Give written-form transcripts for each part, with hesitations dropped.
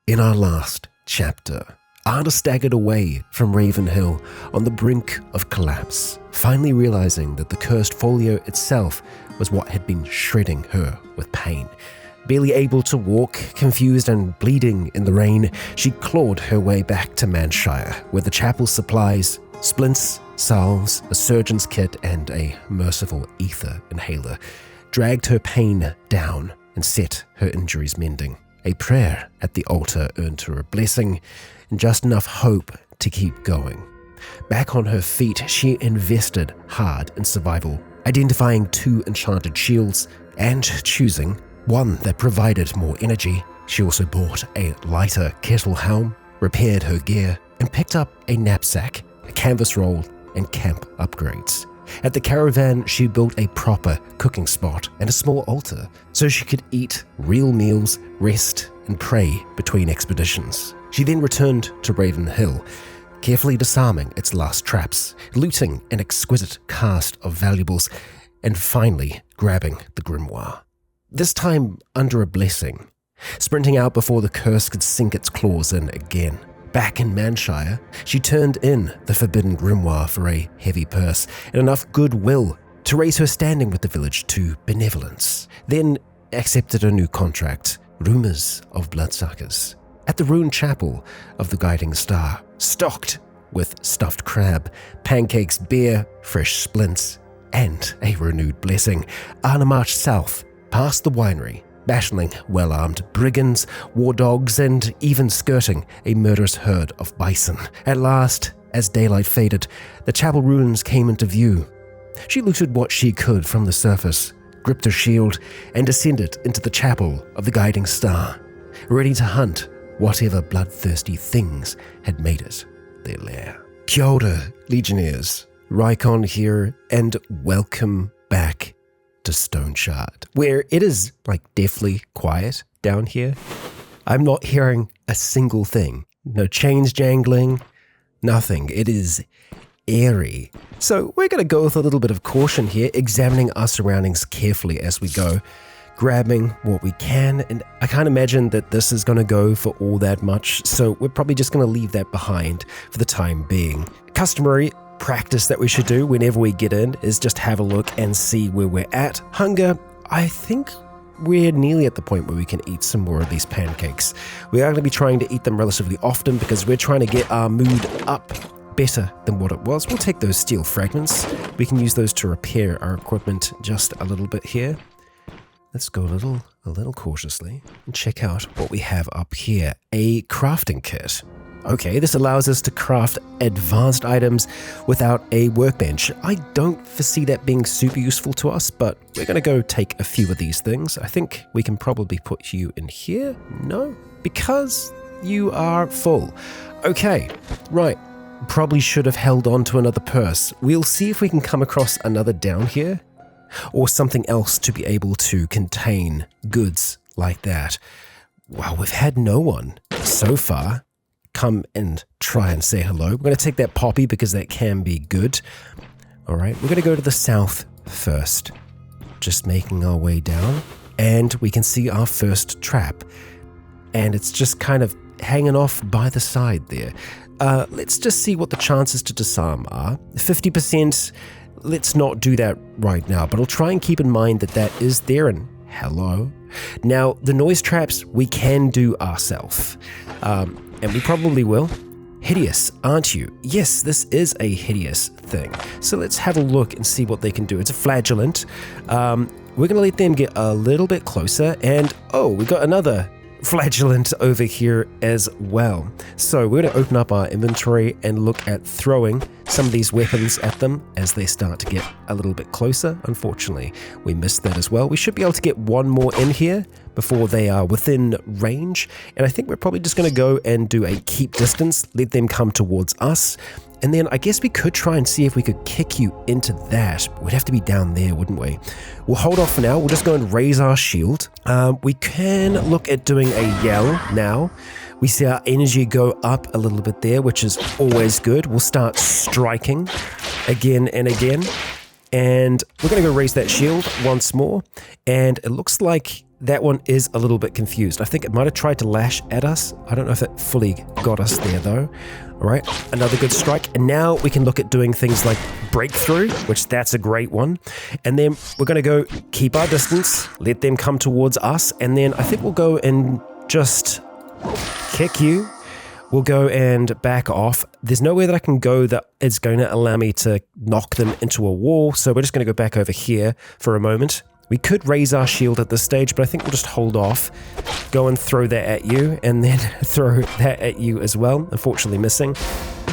In our last chapter, Arda staggered away from Ravenhill on the brink of collapse, finally realizing that the cursed folio itself was what had been shredding her with pain. Barely able to walk, confused and bleeding in the rain, she clawed her way back to Manshire, where the chapel supplies splints, salves, a surgeon's kit, and a merciful ether inhaler dragged her pain down and set her injuries mending. A prayer at the altar earned her a blessing and just enough hope to keep going. Back on her feet, she invested hard in survival, identifying 2 enchanted shields and choosing one that provided more energy. She also bought a lighter kettle helm, repaired her gear, and picked up a knapsack, a canvas roll, and camp upgrades. At the caravan, she built a proper cooking spot and a small altar so she could eat real meals, rest, and pray between expeditions. She then returned to Ravenhill, carefully disarming its last traps, looting an exquisite cast of valuables, and finally grabbing the grimoire. This time under a blessing, sprinting out before the curse could sink its claws in again. Back in Manshire, she turned in the forbidden grimoire for a heavy purse and enough goodwill to raise her standing with the village to benevolence, then accepted a new contract, rumors of bloodsuckers, at the ruined chapel of the Guiding Star, stocked with stuffed crab, pancakes, beer, fresh splints, and a renewed blessing. Anna marched south, past the winery, battling well-armed brigands, war dogs, and even skirting a murderous herd of bison. At last, as daylight faded, the chapel ruins came into view. She looted what she could from the surface, gripped her shield, and descended into the chapel of the Guiding Star, ready to hunt whatever bloodthirsty things had made it their lair. Kia ora, Legionnaires. Rycon here, and welcome back to Stoneshard, where it is deathly quiet down here. I'm not hearing a single thing. No chains jangling, nothing. It is eerie. So we're going to go with a little bit of caution here, examining our surroundings carefully as we go, grabbing what we can, and I can't imagine that this is going to go for all that much, so we're probably just going to leave that behind for the time being. Customary practice that we should do whenever we get in is just have a look and see where we're at. Hunger, I think we're nearly at the point where we can eat some more of these pancakes. We are going to be trying to eat them relatively often because we're trying to get our mood up better than what it was. We'll take those steel fragments. We can use those to repair our equipment just a little bit here. Let's go a little cautiously and check out what we have up here. A crafting kit. Okay, this allows us to craft advanced items without a workbench. I don't foresee that being super useful to us, but we're going to go take a few of these things. I think we can probably put you in here. No, because you are full. Okay, right. Probably should have held on to another purse. We'll see if we can come across another down here or something else to be able to contain goods like that. Wow, we've had no one so far come and try and say hello. We're going to take that poppy because that can be good. All right, we're going to go to the south first. Just making our way down, and we can see our first trap. And it's just kind of hanging off by the side there. Let's just see what the chances to disarm are. 50%, let's not do that right now, but I'll try and keep in mind that that is there, and hello. Now, the noise traps we can do ourselves. And we probably will. Hideous, aren't you? Yes, this is a hideous thing. So let's have a look and see what they can do. It's a flagellant. We're going to let them get a little bit closer. And, oh, we got another flagellant over here as well. So we're going to open up our inventory and look at throwing some of these weapons at them as they start to get a little bit closer. Unfortunately, we missed that as well. We should be able to get one more in here before they are within range. And I think we're probably just going to go and do a keep distance, let them come towards us. And then I guess we could try and see if we could kick you into that. We'd have to be down there, wouldn't we? We'll hold off for now. We'll just go and raise our shield. We can look at doing a yell now. We see our energy go up a little bit there, which is always good. We'll start striking again and again. And we're going to go raise that shield once more. And it looks like that one is a little bit confused. I think it might have tried to lash at us. I don't know if it fully got us there though. All right, another good strike. And now we can look at doing things like breakthrough, which that's a great one. And then we're going to go keep our distance, let them come towards us. And then I think we'll go and just kick you. We'll go and back off. There's nowhere that I can go that is going to allow me to knock them into a wall. So we're just going to go back over here for a moment. We could raise our shield at this stage, but I think we'll just hold off. Go and throw that at you, and then throw that at you as well. Unfortunately missing.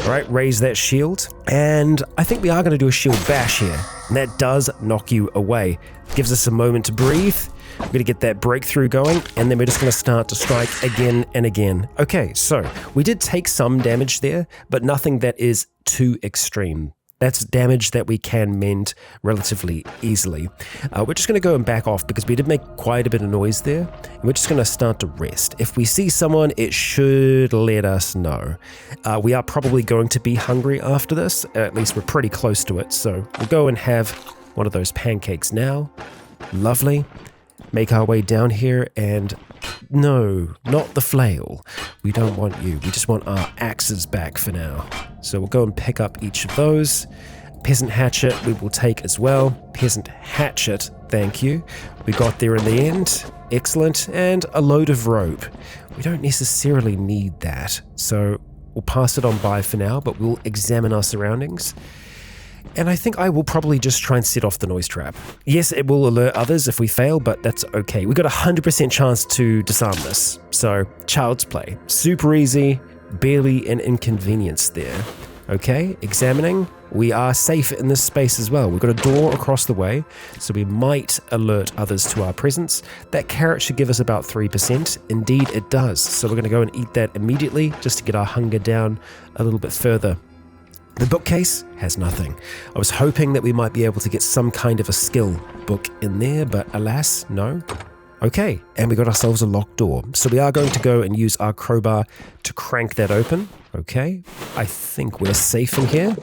All right, raise that shield. And I think we are going to do a shield bash here. And that does knock you away. Gives us a moment to breathe. We're going to get that breakthrough going, and then we're just going to start to strike again and again. Okay, so we did take some damage there, but nothing that is too extreme. That's damage that we can mend relatively easily. We're just going to go and back off because we did make quite a bit of noise there. And we're just going to start to rest. If we see someone, it should let us know. We are probably going to be hungry after this. At least we're pretty close to it. So we'll go and have one of those pancakes now. Lovely. Make our way down here and... No, not the flail. We don't want you. We just want our axes back for now. So we'll go and pick up each of those. Peasant hatchet we will take as well. Peasant hatchet, thank you. We got there in the end. Excellent. And a load of rope. We don't necessarily need that. So we'll pass it on by for now, but we'll examine our surroundings. And I think I will probably just try and set off the noise trap. Yes, it will alert others if we fail, but that's okay. We got a 100% chance to disarm this. So, child's play. Super easy, barely an inconvenience there. Okay, examining. We are safe in this space as well. We've got a door across the way, so we might alert others to our presence. That carrot should give us about 3%. Indeed, it does. So we're going to go and eat that immediately, just to get our hunger down a little bit further. The bookcase has nothing. I was hoping that we might be able to get some kind of a skill book in there, but alas, no. Okay, and we got ourselves a locked door. So we are going to go and use our crowbar to crank that open. Okay, I think we're safe in here.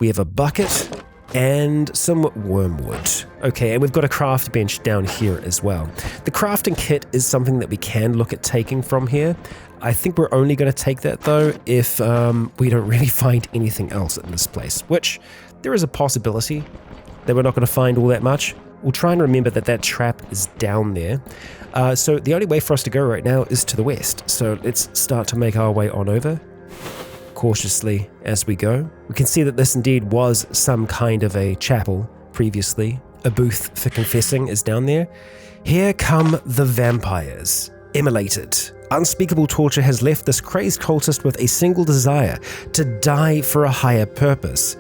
We have a bucket and some wormwood. Okay, and we've got a craft bench down here as well. The crafting kit is something that we can look at taking from here. I think we're only going to take that though if we don't really find anything else in this place, which there is a possibility that we're not going to find all that much. We'll try and remember that that trap is down there. So the only way for us to go right now is to the west. So let's start to make our way on over cautiously as we go. We can see that this indeed was some kind of a chapel previously. A booth for confessing is down there. Here come the vampires. Immolated. Unspeakable torture has left this crazed cultist with a single desire, to die for a higher purpose.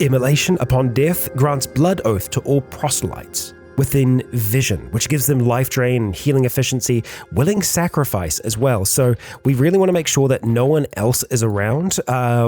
Immolation upon death grants blood oath to all proselytes within vision, which gives them life drain, healing efficiency, willing sacrifice as well. So we really want to make sure that no one else is around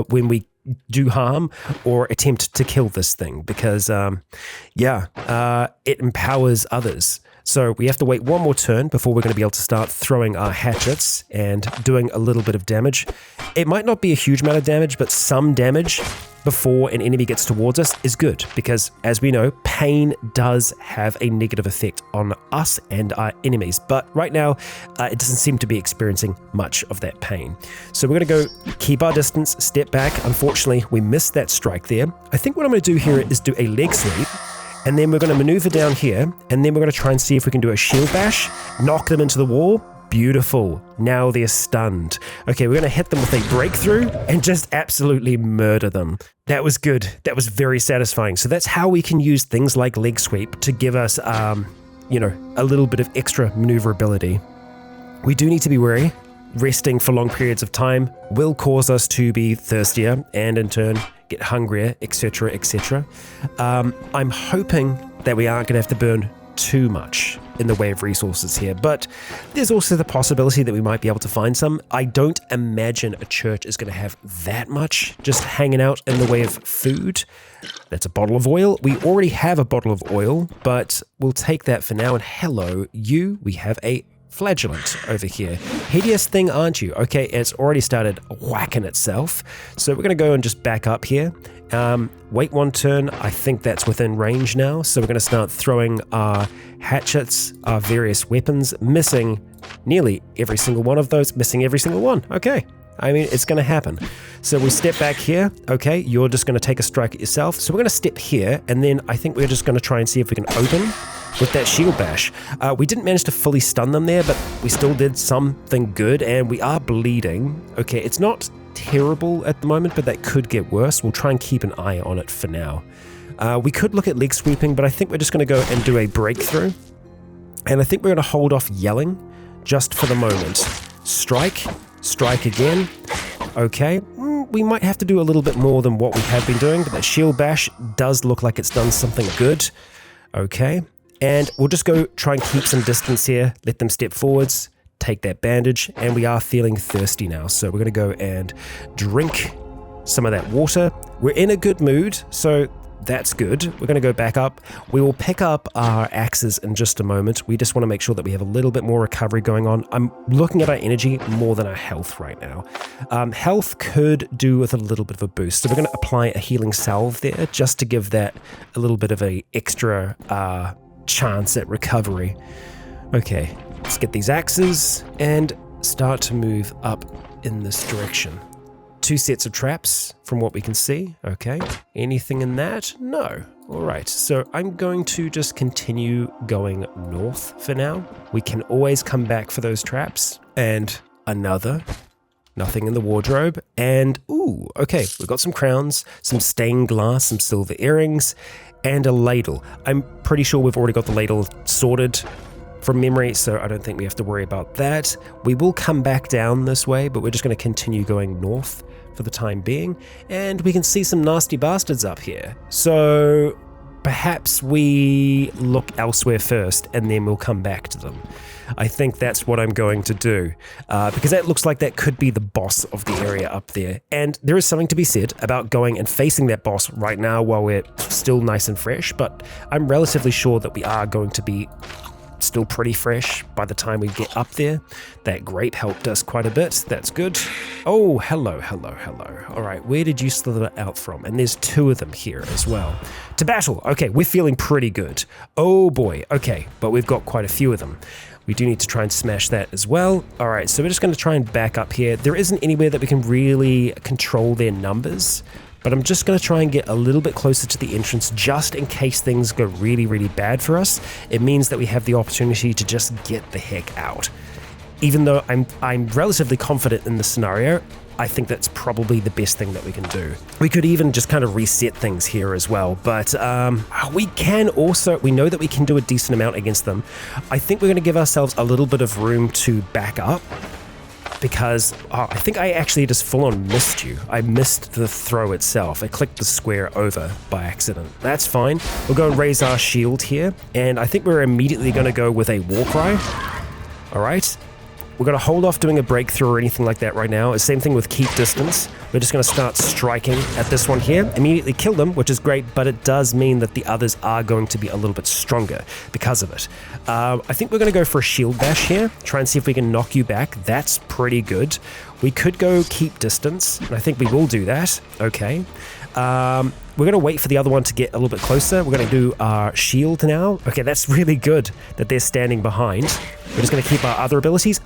when we do harm or attempt to kill this thing, because it empowers others. So we have to wait one more turn before we're going to be able to start throwing our hatchets and doing a little bit of damage. It might not be a huge amount of damage, but some damage before an enemy gets towards us is good, because as we know, pain does have a negative effect on us and our enemies. But right now, it doesn't seem to be experiencing much of that pain. So we're going to go keep our distance, step back. Unfortunately, we missed that strike there. I think what I'm going to do here is do a leg sweep. And then we're going to maneuver down here, and then we're going to try and see if we can do a shield bash, knock them into the wall. Beautiful. Now they're stunned. Okay, we're going to hit them with a breakthrough and just absolutely murder them. That was good. That was very satisfying. So that's how we can use things like leg sweep to give us, a little bit of extra maneuverability. We do need to be wary. Resting for long periods of time will cause us to be thirstier and in turn get hungrier, etc., etc. I'm hoping that we aren't going to have to burn too much in the way of resources here, but there's also the possibility that we might be able to find some. I don't imagine a church is going to have that much just hanging out in the way of food. That's a bottle of oil. We already have a bottle of oil, but we'll take that for now. And hello, we have a flagellant over here. Hideous thing, aren't you? Okay, it's already started whacking itself. So we're going to go and just back up here. Wait 1 turn. I think that's within range now. So we're going to start throwing our hatchets, our various weapons, missing nearly every single one of those, missing every single one. Okay. I mean, it's going to happen. So we step back here. Okay, you're just going to take a strike at yourself. So we're going to step here, and then I think we're just going to try and see if we can open with that shield bash. We didn't manage to fully stun them there, but we still did something good, and we are bleeding. Okay, it's not terrible at the moment, but that could get worse. We'll try and keep an eye on it for now. We could look at leg sweeping, but I think we're just going to go and do a breakthrough. And I think we're going to hold off yelling just for the moment. Strike again. Okay, we might have to do a little bit more than what we have been doing, but that shield bash does look like it's done something good. Okay, and we'll just go try and keep some distance here, let them step forwards, take that bandage, and we are feeling thirsty now, so we're going to go and drink some of that water. We're in a good mood, so that's good. We're going to go back up. We will pick up our axes in just a moment. We just want to make sure that we have a little bit more recovery going on. I'm looking at our energy more than our health right now. Health could do with a little bit of a boost. So we're going to apply a healing salve there just to give that a little bit of a extra chance at recovery. Okay, let's get these axes and start to move up in this direction. 2 sets of traps from what we can see. Okay, anything in that? No. All right, so I'm going to just continue going north for now. We can always come back for those traps. And another. Nothing in the wardrobe. And, ooh, okay, we've got some crowns, some stained glass, some silver earrings, and a ladle. I'm pretty sure we've already got the ladle sorted from memory, so I don't think we have to worry about that. We will come back down this way, but we're just going to continue going north for the time being, and we can see some nasty bastards up here. So perhaps we look elsewhere first, and then we'll come back to them. I think that's what I'm going to do, because that looks like that could be the boss of the area up there. And there is something to be said about going and facing that boss right now while we're still nice and fresh, but I'm relatively sure that we are going to be still pretty fresh by the time we get up there. That grape helped us quite a bit. That's good. Oh, hello. All right, where did you slither out from? And there's 2 of them here as well. To battle. Okay, we're feeling pretty good. Oh boy. Okay, but we've got quite a few of them. We do need to try and smash that as well. All right, so we're just going to try and back up here. There isn't anywhere that we can really control their numbers, but I'm just going to try and get a little bit closer to the entrance just in case things go really, really bad for us. It means that we have the opportunity to just get the heck out. Even though I'm relatively confident in the scenario, I think that's probably the best thing that we can do. We could even just kind of reset things here as well, but we know that we can do a decent amount against them. I think we're going to give ourselves a little bit of room to back up, because I think I actually just full-on missed you. I missed the throw itself. I clicked the square over by accident. That's fine. We'll go and raise our shield here, and I think we're immediately going to go with a war cry. All right. We're going to hold off doing a breakthrough or anything like that right now. The same thing with keep distance. We're just going to start striking at this one here. Immediately kill them, which is great, but it does mean that the others are going to be a little bit stronger because of it. I think we're going to go for a shield bash here. Try and see if we can knock you back. That's pretty good. We could go keep distance, and I think we will do that. Okay. We're going to wait for the other one to get a little bit closer. We're going to do our shield now. Okay, that's really good that they're standing behind. We're just going to keep our other abilities.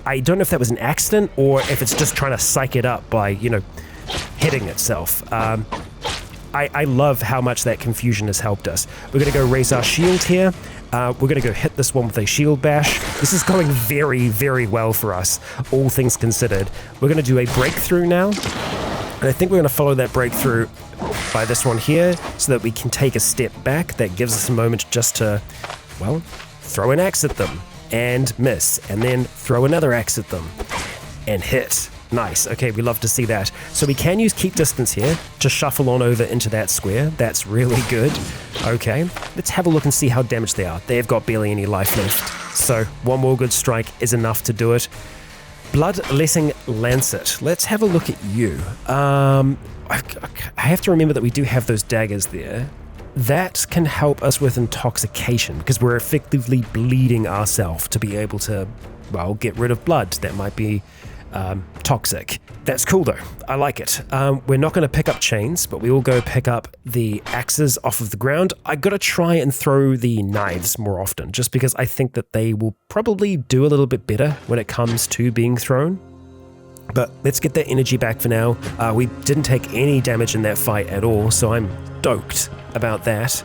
I don't know if that was an accident or if it's just trying to psych it up by, hitting itself. I love how much that confusion has helped us. We're going to go raise our shield here. We're going to go hit this one with a shield bash. This is going very, very well for us, all things considered. We're going to do a breakthrough now. And I think we're going to follow that breakthrough by this one here so that we can take a step back. That gives us a moment just to, throw an axe at them and miss, and then throw another axe at them and hit. Nice. Okay, we love to see that. So we can use keep distance here to shuffle on over into that square. That's really good. Okay, let's have a look and see how damaged they are. They've got barely any life left. So one more good strike is enough to do it. Bloodletting Lancet. Let's have a look at you. I have to remember that we do have those daggers there. that can help us with intoxication because we're effectively bleeding ourselves to be able to, well, get rid of blood that might be toxic. That's cool though. I like it. We're not going to pick up chains, but we will go pick up the axes off of the ground. I got to try and throw the knives more often just because I think that they will probably do a little bit better when it comes to being thrown. But let's get that energy back for now. We didn't take any damage in that fight at all, so I'm stoked about that.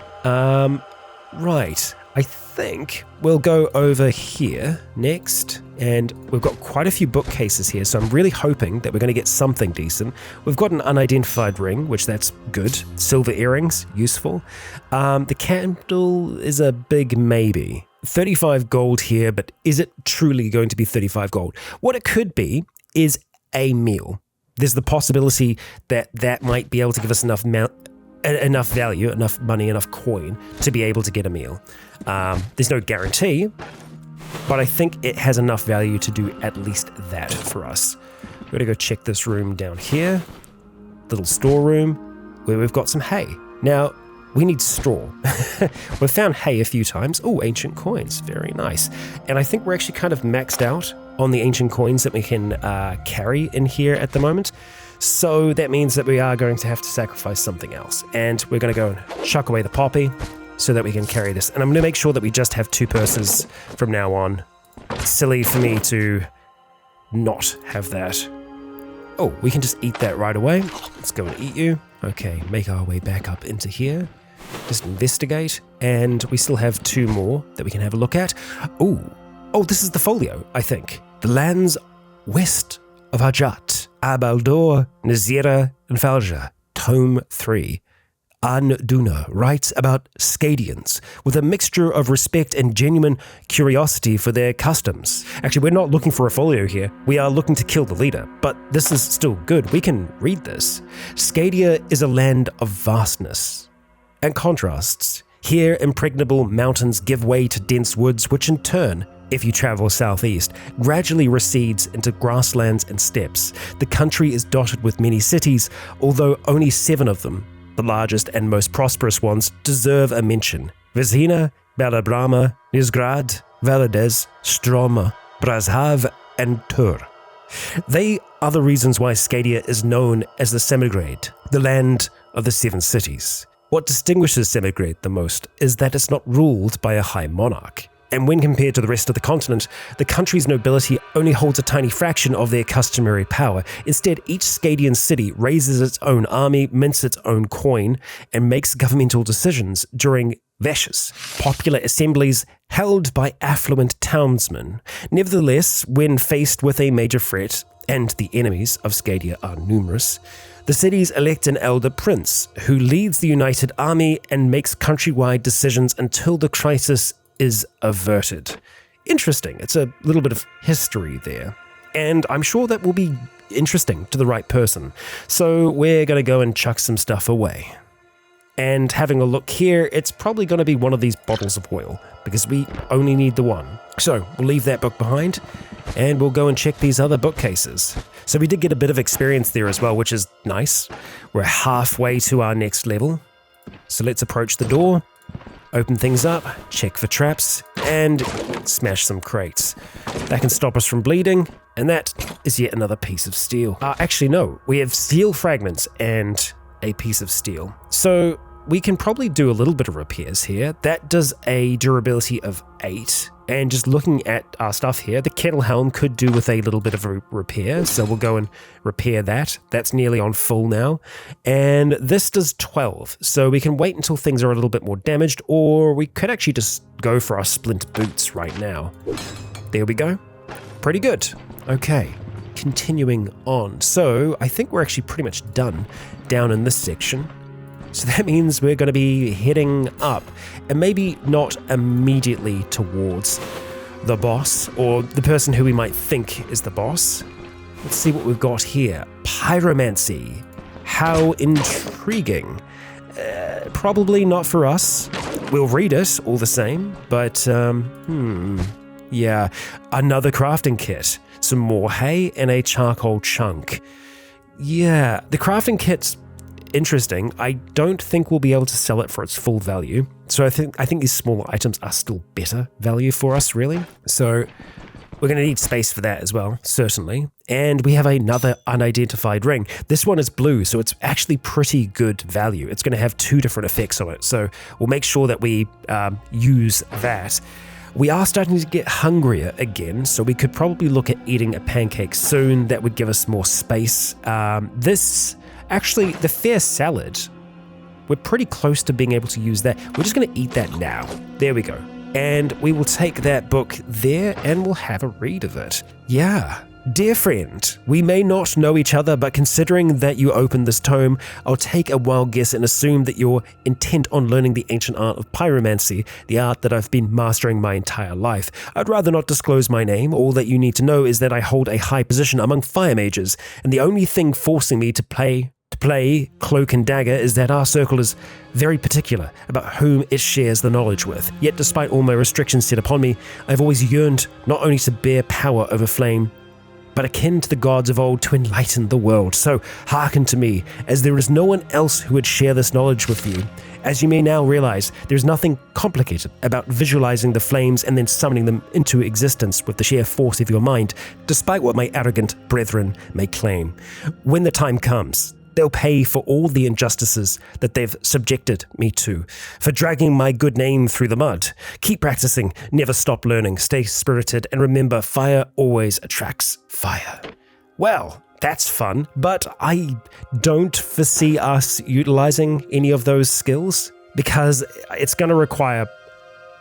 Right. I think we'll go over here next, and we've got quite a few bookcases here, so I'm really hoping that we're going to get something decent. We've got an unidentified ring, which that's good. Silver earrings, useful. The candle is a big maybe. 35 gold here, but is it truly going to be 35 gold? What it could be is a meal. There's the possibility that that might be able to give us enough value, enough money, enough coin to be able to get a meal. There's no guarantee, but I think it has enough value to do at least that for us. We're going to go check this room down here, little storeroom, where we've got some hay. Now, we need straw. We've found hay a few times. Oh, ancient coins, very nice. And I think we're actually kind of maxed out on the ancient coins that we can carry in here at the moment. So that means that we are going to have to sacrifice something else. And we're going to go and chuck away the poppy so that we can carry this. And I'm going to make sure that we just have 2 purses from now on. It's silly for me to not have that. Oh, we can just eat that right away. Let's go and eat you. Okay, make our way back up into here. Just investigate. And we still have 2 more that we can have a look at. Oh, this is the folio, I think. The lands west of Hajat, Abaldor, Nazira, and Falja, Tome 3. An-Duna writes about Scadians with a mixture of respect and genuine curiosity for their customs. Actually, we're not looking for a folio here. We are looking to kill the leader, but this is still good. We can read this. Scadia is a land of vastness and contrasts. Here, impregnable mountains give way to dense woods, which in turn, if you travel southeast, gradually recedes into grasslands and steppes. The country is dotted with many cities, although only 7 of them, the largest and most prosperous ones, deserve a mention. Vizina, Balabrama, Nizgrad, Valadez, Stroma, Brazhav, and Tur. They are the reasons why Scadia is known as the Semigrade, the land of the 7 cities. What distinguishes Semigrade the most is that it's not ruled by a high monarch. And when compared to the rest of the continent, the country's nobility only holds a tiny fraction of their customary power. Instead, each Scadian city raises its own army, mints its own coin, and makes governmental decisions during veshes, popular assemblies held by affluent townsmen. Nevertheless, when faced with a major threat, and the enemies of Scadia are numerous, the cities elect an elder prince who leads the united army and makes countrywide decisions until the crisis is averted. Interesting. It's a little bit of history there. And I'm sure that will be interesting to the right person. So we're going to go and chuck some stuff away. And having a look here, it's probably going to be one of these bottles of oil, because we only need the one. So we'll leave that book behind, and we'll go and check these other bookcases. So we did get a bit of experience there as well, which is nice. We're halfway to our next level. So let's approach the door, open things up, check for traps, and smash some crates. That can stop us from bleeding, and that is yet another piece of steel. Actually, no, we have steel fragments and a piece of steel. So we can probably do a little bit of repairs here. That does a durability of 8. And just looking at our stuff here, the kettle helm could do with a little bit of a repair. So we'll go and repair that. That's nearly on full now. And this does 12. So we can wait until things are a little bit more damaged, or we could actually just go for our splint boots right now. There we go. Pretty good. Okay, continuing on. So I think we're actually pretty much done down in this section. So that means we're going to be heading up, and maybe not immediately towards the boss, or the person who we might think is the boss. Let's see what we've got here. Pyromancy. How intriguing. Probably not for us. We'll read it all the same, but yeah. Another crafting kit. Some more hay and a charcoal chunk. Yeah, the crafting kit interesting. I don't think we'll be able to sell it for its full value. So I think these smaller items are still better value for us, really. So we're going to need space for that as well, certainly. And we have another unidentified ring. This one is blue, so it's actually pretty good value. It's going to have 2 different effects on it. So we'll make sure that we use that. We are starting to get hungrier again, so we could probably look at eating a pancake soon. That would give us more space. Actually, the fair salad, we're pretty close to being able to use that. We're just going to eat that now. There we go. And we will take that book there and we'll have a read of it. Yeah. Dear friend, we may not know each other, but considering that you opened this tome, I'll take a wild guess and assume that you're intent on learning the ancient art of pyromancy, the art that I've been mastering my entire life. I'd rather not disclose my name. All that you need to know is that I hold a high position among fire mages, and the only thing forcing me to play Cloak and Dagger is that our circle is very particular about whom it shares the knowledge with. Yet despite all my restrictions set upon me, I've always yearned not only to bear power over flame, but akin to the gods of old to enlighten the world. So hearken to me, as there is no one else who would share this knowledge with you. As you may now realize, there's nothing complicated about visualizing the flames and then summoning them into existence with the sheer force of your mind, despite what my arrogant brethren may claim. When the time comes, they'll pay for all the injustices that they've subjected me to, for dragging my good name through the mud. Keep practicing, never stop learning, stay spirited, and remember, fire always attracts fire. Well, that's fun, but I don't foresee us utilizing any of those skills because it's going to require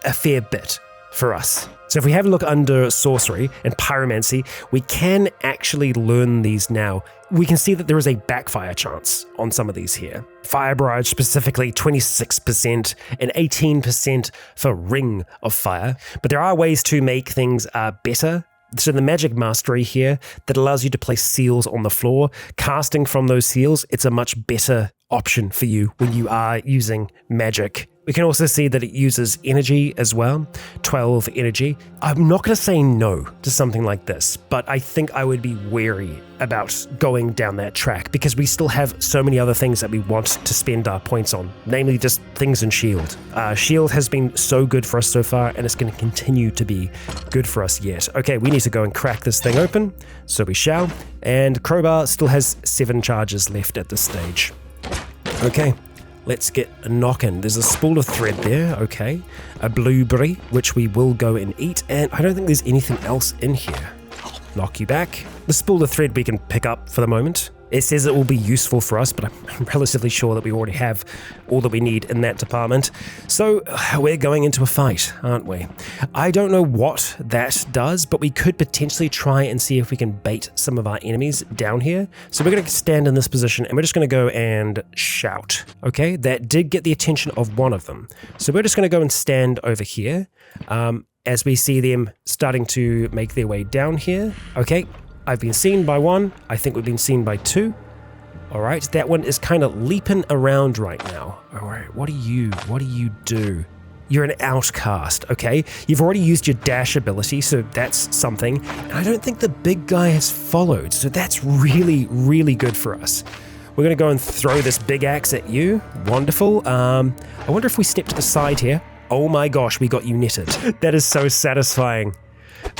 a fair bit for us. So if we have a look under sorcery and pyromancy, we can actually learn these now. We can see that there is a backfire chance on some of these here. Fire Barrage specifically 26% and 18% for Ring of Fire. But there are ways to make things better. So the magic mastery here that allows you to place seals on the floor. Casting from those seals, it's a much better option for you when you are using magic. We can also see that it uses energy as well, 12 energy. I'm not going to say no to something like this, but I think I would be wary about going down that track because we still have so many other things that we want to spend our points on, namely just things in Shield. Shield has been so good for us so far, and it's going to continue to be good for us yet. Okay, we need to go and crack this thing open, so we shall. And Crowbar still has 7 charges left at this stage. Okay. Let's get a knock-in. There's a spool of thread there, okay. A blueberry, which we will go and eat, and I don't think there's anything else in here. Knock you back. The spool of thread we can pick up for the moment. It says it will be useful for us, but I'm relatively sure that we already have all that we need in that department. So we're going into a fight, aren't we? I don't know what that does, but we could potentially try and see if we can bait some of our enemies down here. So we're going to stand in this position and we're just going to go and shout. Okay, that did get the attention of one of them. So we're just going to go and stand over here as we see them starting to make their way down here. Okay. I've been seen by one. I think we've been seen by 2. All right, that one is kind of leaping around right now. All right, what do you do? You're an outcast, okay? You've already used your dash ability, so that's something. And I don't think the big guy has followed, so that's really, really good for us. We're gonna go and throw this big axe at you. Wonderful. I wonder if we step to the side here. Oh my gosh, we got you netted. That is so satisfying.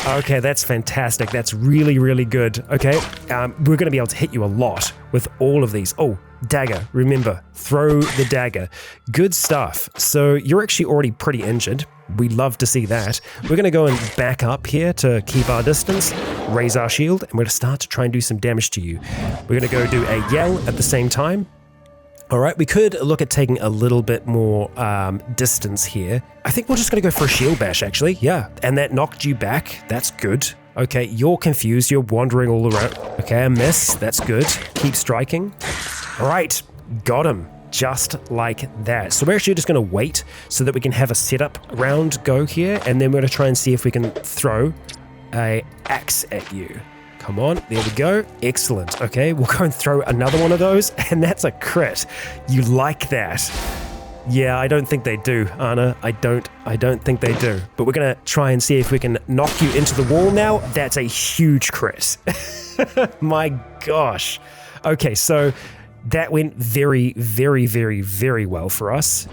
Okay, that's fantastic. That's really, really good. Okay, we're going to be able to hit you a lot with all of these. Oh, dagger. Remember, throw the dagger. Good stuff. So you're actually already pretty injured. We love to see that. We're going to go and back up here to keep our distance, raise our shield, and we're going to start to try and do some damage to you. We're going to go do a yell at the same time. All right, we could look at taking a little bit more distance here. I think we're just going to go for a shield bash, actually. Yeah, and that knocked you back. That's good. Okay, you're confused. You're wandering all around. Okay, a miss. That's good. Keep striking. All right, got him. Just like that. So we're actually just going to wait so that we can have a setup round go here, and then we're going to try and see if we can throw a axe at you. Come on, there we go. Excellent. Okay, we'll go and throw another one of those, and that's a crit. You like that? Yeah, I don't think they do, Anna. I don't think they do. But we're gonna try and see if we can knock you into the wall now. That's a huge crit. My gosh. Okay, so That went very, very, very, very well for us.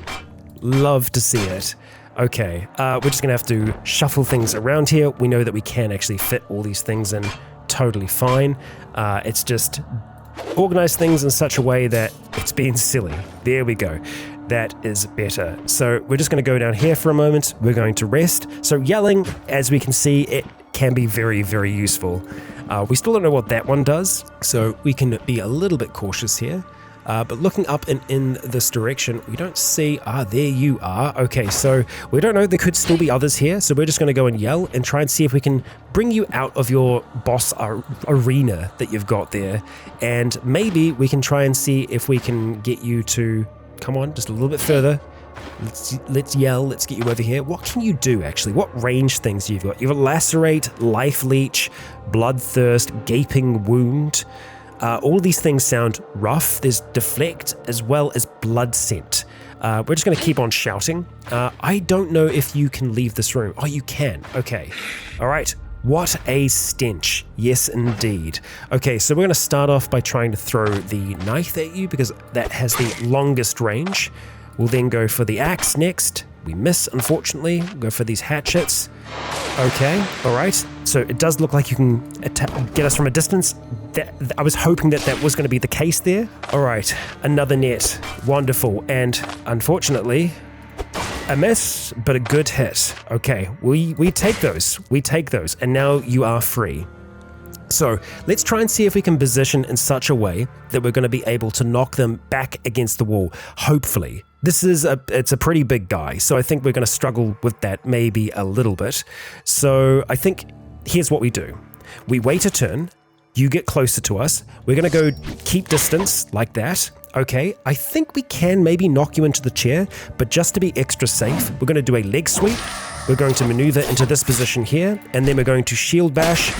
Love to see it. Okay, we're just gonna have to shuffle things around here. We know that we can actually fit all these things in totally fine. It's just organize things in such a way that it's being silly. There we go. That is better. So we're just going to go down here for a moment. We're going to rest. So yelling, as we can see, it can be very, very useful. We still don't know what that one does, so we can be a little bit cautious here. But looking up and in this direction, we don't see, there you are. Okay, so we don't know, there could still be others here, so we're just going to go and yell and try and see if we can bring you out of your boss arena that you've got there. And maybe we can try and see if we can get you to, come on, just a little bit further. Let's yell, let's get you over here. What can you do, actually? What range things you've got? You've got Lacerate, Life Leech, Bloodthirst, Gaping Wound. All these things sound rough. There's Deflect as well as Blood Scent. We're just going to keep on shouting. I don't know if you can leave this room. Oh, you can. Okay. All right. What a stench. Yes, indeed. Okay, so we're going to start off by trying to throw the knife at you because that has the longest range. We'll then go for the axe next. We miss, unfortunately. We'll go for these hatchets. Okay, all right. So it does look like you can get us from a distance. I was hoping that that was going to be the case there. All right, another net. Wonderful. And unfortunately, a miss, but a good hit. Okay, we take those. We take those. And now you are free. So let's try and see if we can position in such a way that we're going to be able to knock them back against the wall, hopefully. It's a pretty big guy, so I think we're going to struggle with that maybe a little bit. So I think here's what we do. We wait a turn, you get closer to us, we're going to go keep distance like that. Okay, I think we can maybe knock you into the chair, but just to be extra safe, we're going to do a leg sweep. We're going to maneuver into this position here, and then we're going to shield bash,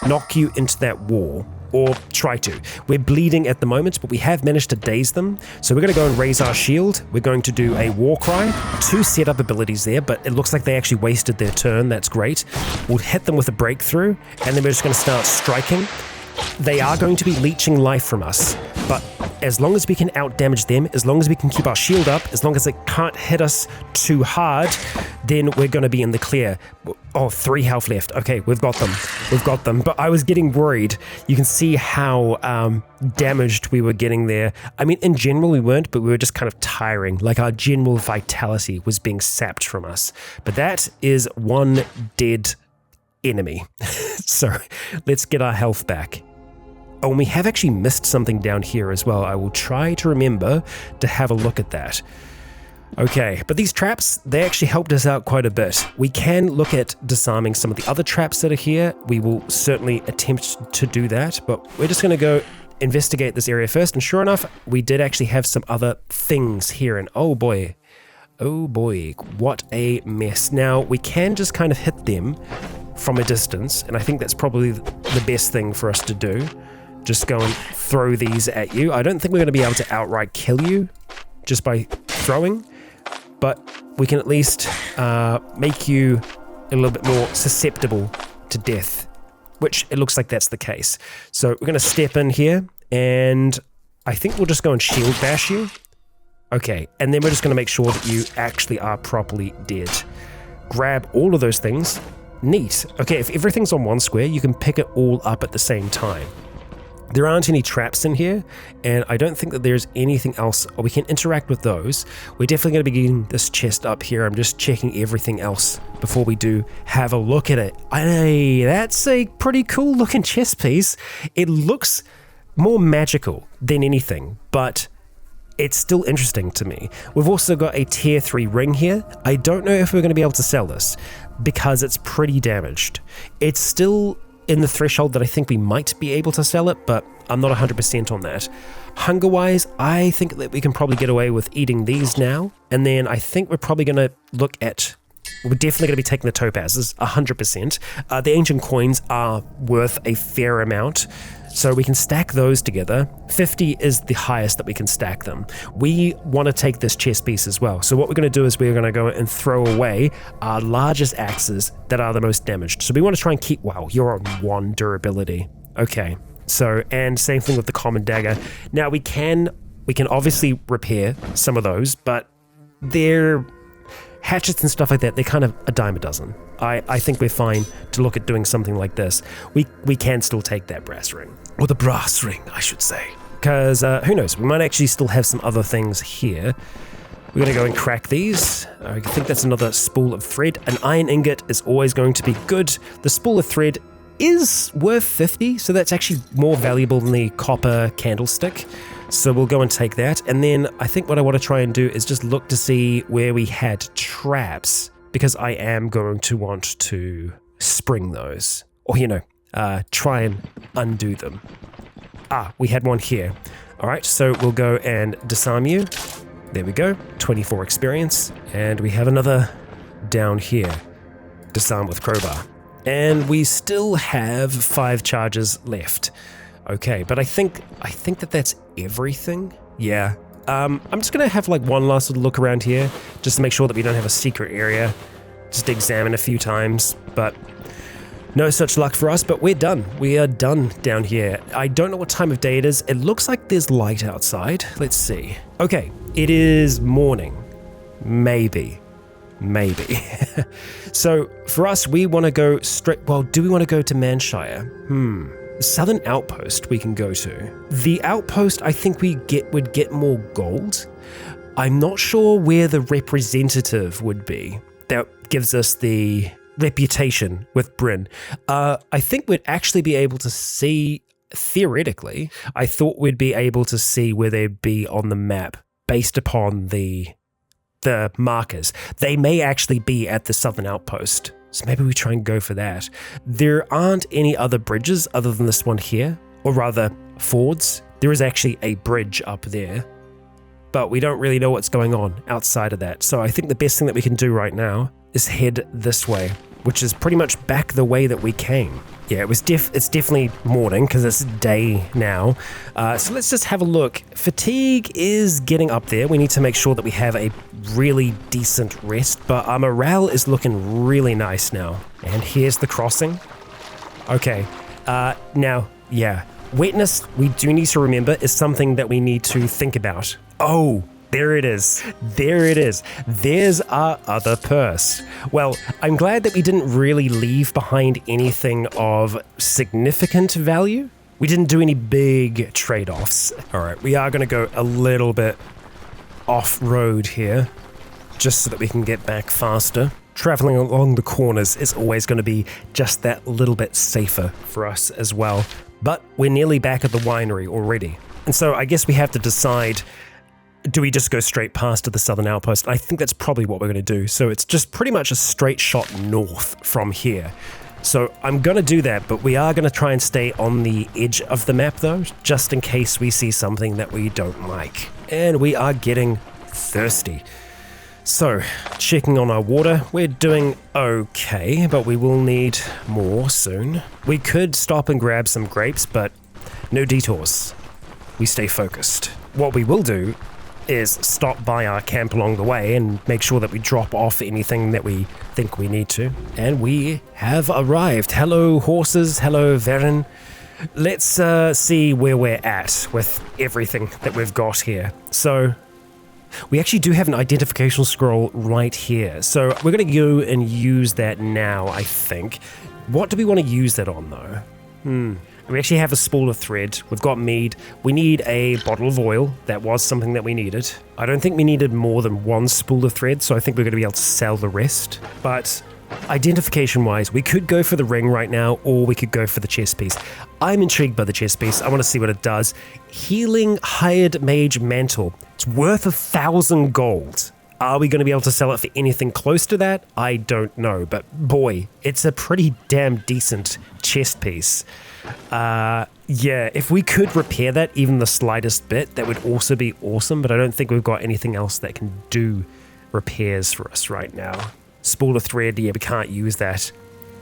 knock you into that wall, or try to. We're bleeding at the moment, but we have managed to daze them. So we're going to go and raise our shield. We're going to do a war cry. 2 setup abilities there, but it looks like they actually wasted their turn. That's great. We'll hit them with a breakthrough, and then we're just going to start striking. They are going to be leeching life from us, but as long as we can out-damage them, as long as we can keep our shield up, as long as it can't hit us too hard, then we're going to be in the clear. Oh, 3 health left. Okay, we've got them. We've got them. But I was getting worried. You can see how damaged we were getting there. I mean, in general, we weren't, but we were just kind of tiring. Like our general vitality was being sapped from us. But that is one dead enemy. So let's get our health back. Oh, and we have actually missed something down here as well. I will try to remember to have a look at that. Okay, but these traps, they actually helped us out quite a bit. We can look at disarming some of the other traps that are here. We will certainly attempt to do that, but we're just going to go investigate this area first. And sure enough, we did actually have some other things here. And oh boy, what a mess. Now, we can just kind of hit them from a distance, and I think that's probably the best thing for us to do. Just go and throw these at you. I don't think we're going to be able to outright kill you just by throwing, but we can at least make you a little bit more susceptible to death, which it looks like that's the case. So we're going to step in here, and I think we'll just go and shield bash you. Okay, and then we're just going to make sure that you actually are properly dead. Grab all of those things. Neat. Okay, if everything's on one square, you can pick it all up at the same time. There aren't any traps in here, and I don't think that there's anything else. We can interact with those. We're definitely going to be getting this chest up here. I'm just checking everything else before we do have a look at it. Hey, that's a pretty cool looking chest piece. It looks more magical than anything, but it's still interesting to me. We've also got a tier 3 ring here. I don't know if we're going to be able to sell this because it's pretty damaged. It's still in the threshold that I think we might be able to sell it, but I'm not 100% on that. Hunger-wise, I think that we can probably get away with eating these now, and then I think we're probably going to look at... We're definitely going to be taking the topazes, 100%. The ancient coins are worth a fair amount, so we can stack those together. 50 is the highest that we can stack them. We want to take this chest piece as well. So what we're going to do is we're going to go and throw away our largest axes that are the most damaged. So we want to try and keep... Wow, you're on 1 durability. Okay. So, and same thing with the common dagger. Now we can obviously repair some of those, but they're hatchets and stuff like that. They're kind of a dime a dozen. I think we're fine to look at doing something like this. We can still take that brass ring, or the brass ring, I should say, because who knows? We might actually still have some other things here. We're going to go and crack these. I think that's another spool of thread. An iron ingot is always going to be good. The spool of thread is worth 50, so that's actually more valuable than the copper candlestick. So we'll go and take that. And then I think what I want to try and do is just look to see where we had traps, because I am going to want to spring those, or, try and undo them. We had one here. All right, so we'll go and disarm you. There we go, 24 experience. And we have another down here. Disarm with crowbar. And we still have 5 charges left. Okay, but I think that's everything. Yeah. I'm just gonna have like one last little look around here, just to make sure that we don't have a secret area. Just examine a few times, but no such luck for us, but we're done. We are done down here. I don't know what time of day it is. It looks like there's light outside. Let's see. Okay, it is morning. Maybe. So for us, we want to go straight. Well, do we want to go to Manshire? Southern Outpost we can go to. The outpost, I think would get more gold. I'm not sure where the representative would be. That gives us the reputation with Bryn. I think we'd actually be able to see, theoretically, I thought we'd be able to see where they'd be on the map based upon the markers. They may actually be at the Southern Outpost. So maybe we try and go for that. There aren't any other bridges other than this one here, or rather fords. There is actually a bridge up there, but we don't really know what's going on outside of that. So I think the best thing that we can do right now is head this way, which is pretty much back the way that we came. Yeah, it's definitely morning because it's day now. So let's just have a look. Fatigue is getting up there. We need to make sure that we have a really decent rest, but our morale is looking really nice now. And here's the crossing. Okay, now, yeah, wetness, we do need to remember, is something that we need to think about. Oh, there it is. There's our other purse. Well, I'm glad that we didn't really leave behind anything of significant value. We didn't do any big trade-offs. All right, we are going to go a little bit off-road here, just so that we can get back faster. Traveling along the corners is always going to be just that little bit safer for us as well. But we're nearly back at the winery already. And so I guess we have to decide, do we just go straight past to the Southern Outpost? I think that's probably what we're going to do. So it's just pretty much a straight shot north from here. So I'm going to do that, but we are going to try and stay on the edge of the map though, just in case we see something that we don't like. And we are getting thirsty. So, checking on our water, we're doing okay, but we will need more soon. We could stop and grab some grapes, but no detours. We stay focused. What we will do is stop by our camp along the way and make sure that we drop off anything that we think we need to. And we have arrived. Hello, horses. Hello, Varen. Let's see where we're at with everything that we've got here. So, we actually do have an identification scroll right here. So we're going to go and use that now, I think. What do we want to use that on, though? We actually have a spool of thread. We've got mead. We need a bottle of oil. That was something that we needed. I don't think we needed more than one spool of thread, so I think we're going to be able to sell the rest. But identification-wise, we could go for the ring right now, or we could go for the chest piece. I'm intrigued by the chest piece. I want to see what it does. Healing Hired Mage Mantle. It's worth 1,000 gold. Are we going to be able to sell it for anything close to that? I don't know, but boy, it's a pretty damn decent chest piece. Yeah, if we could repair that even the slightest bit, that would also be awesome, but I don't think we've got anything else that can do repairs for us right now. Spool of thread, yeah, we can't use that.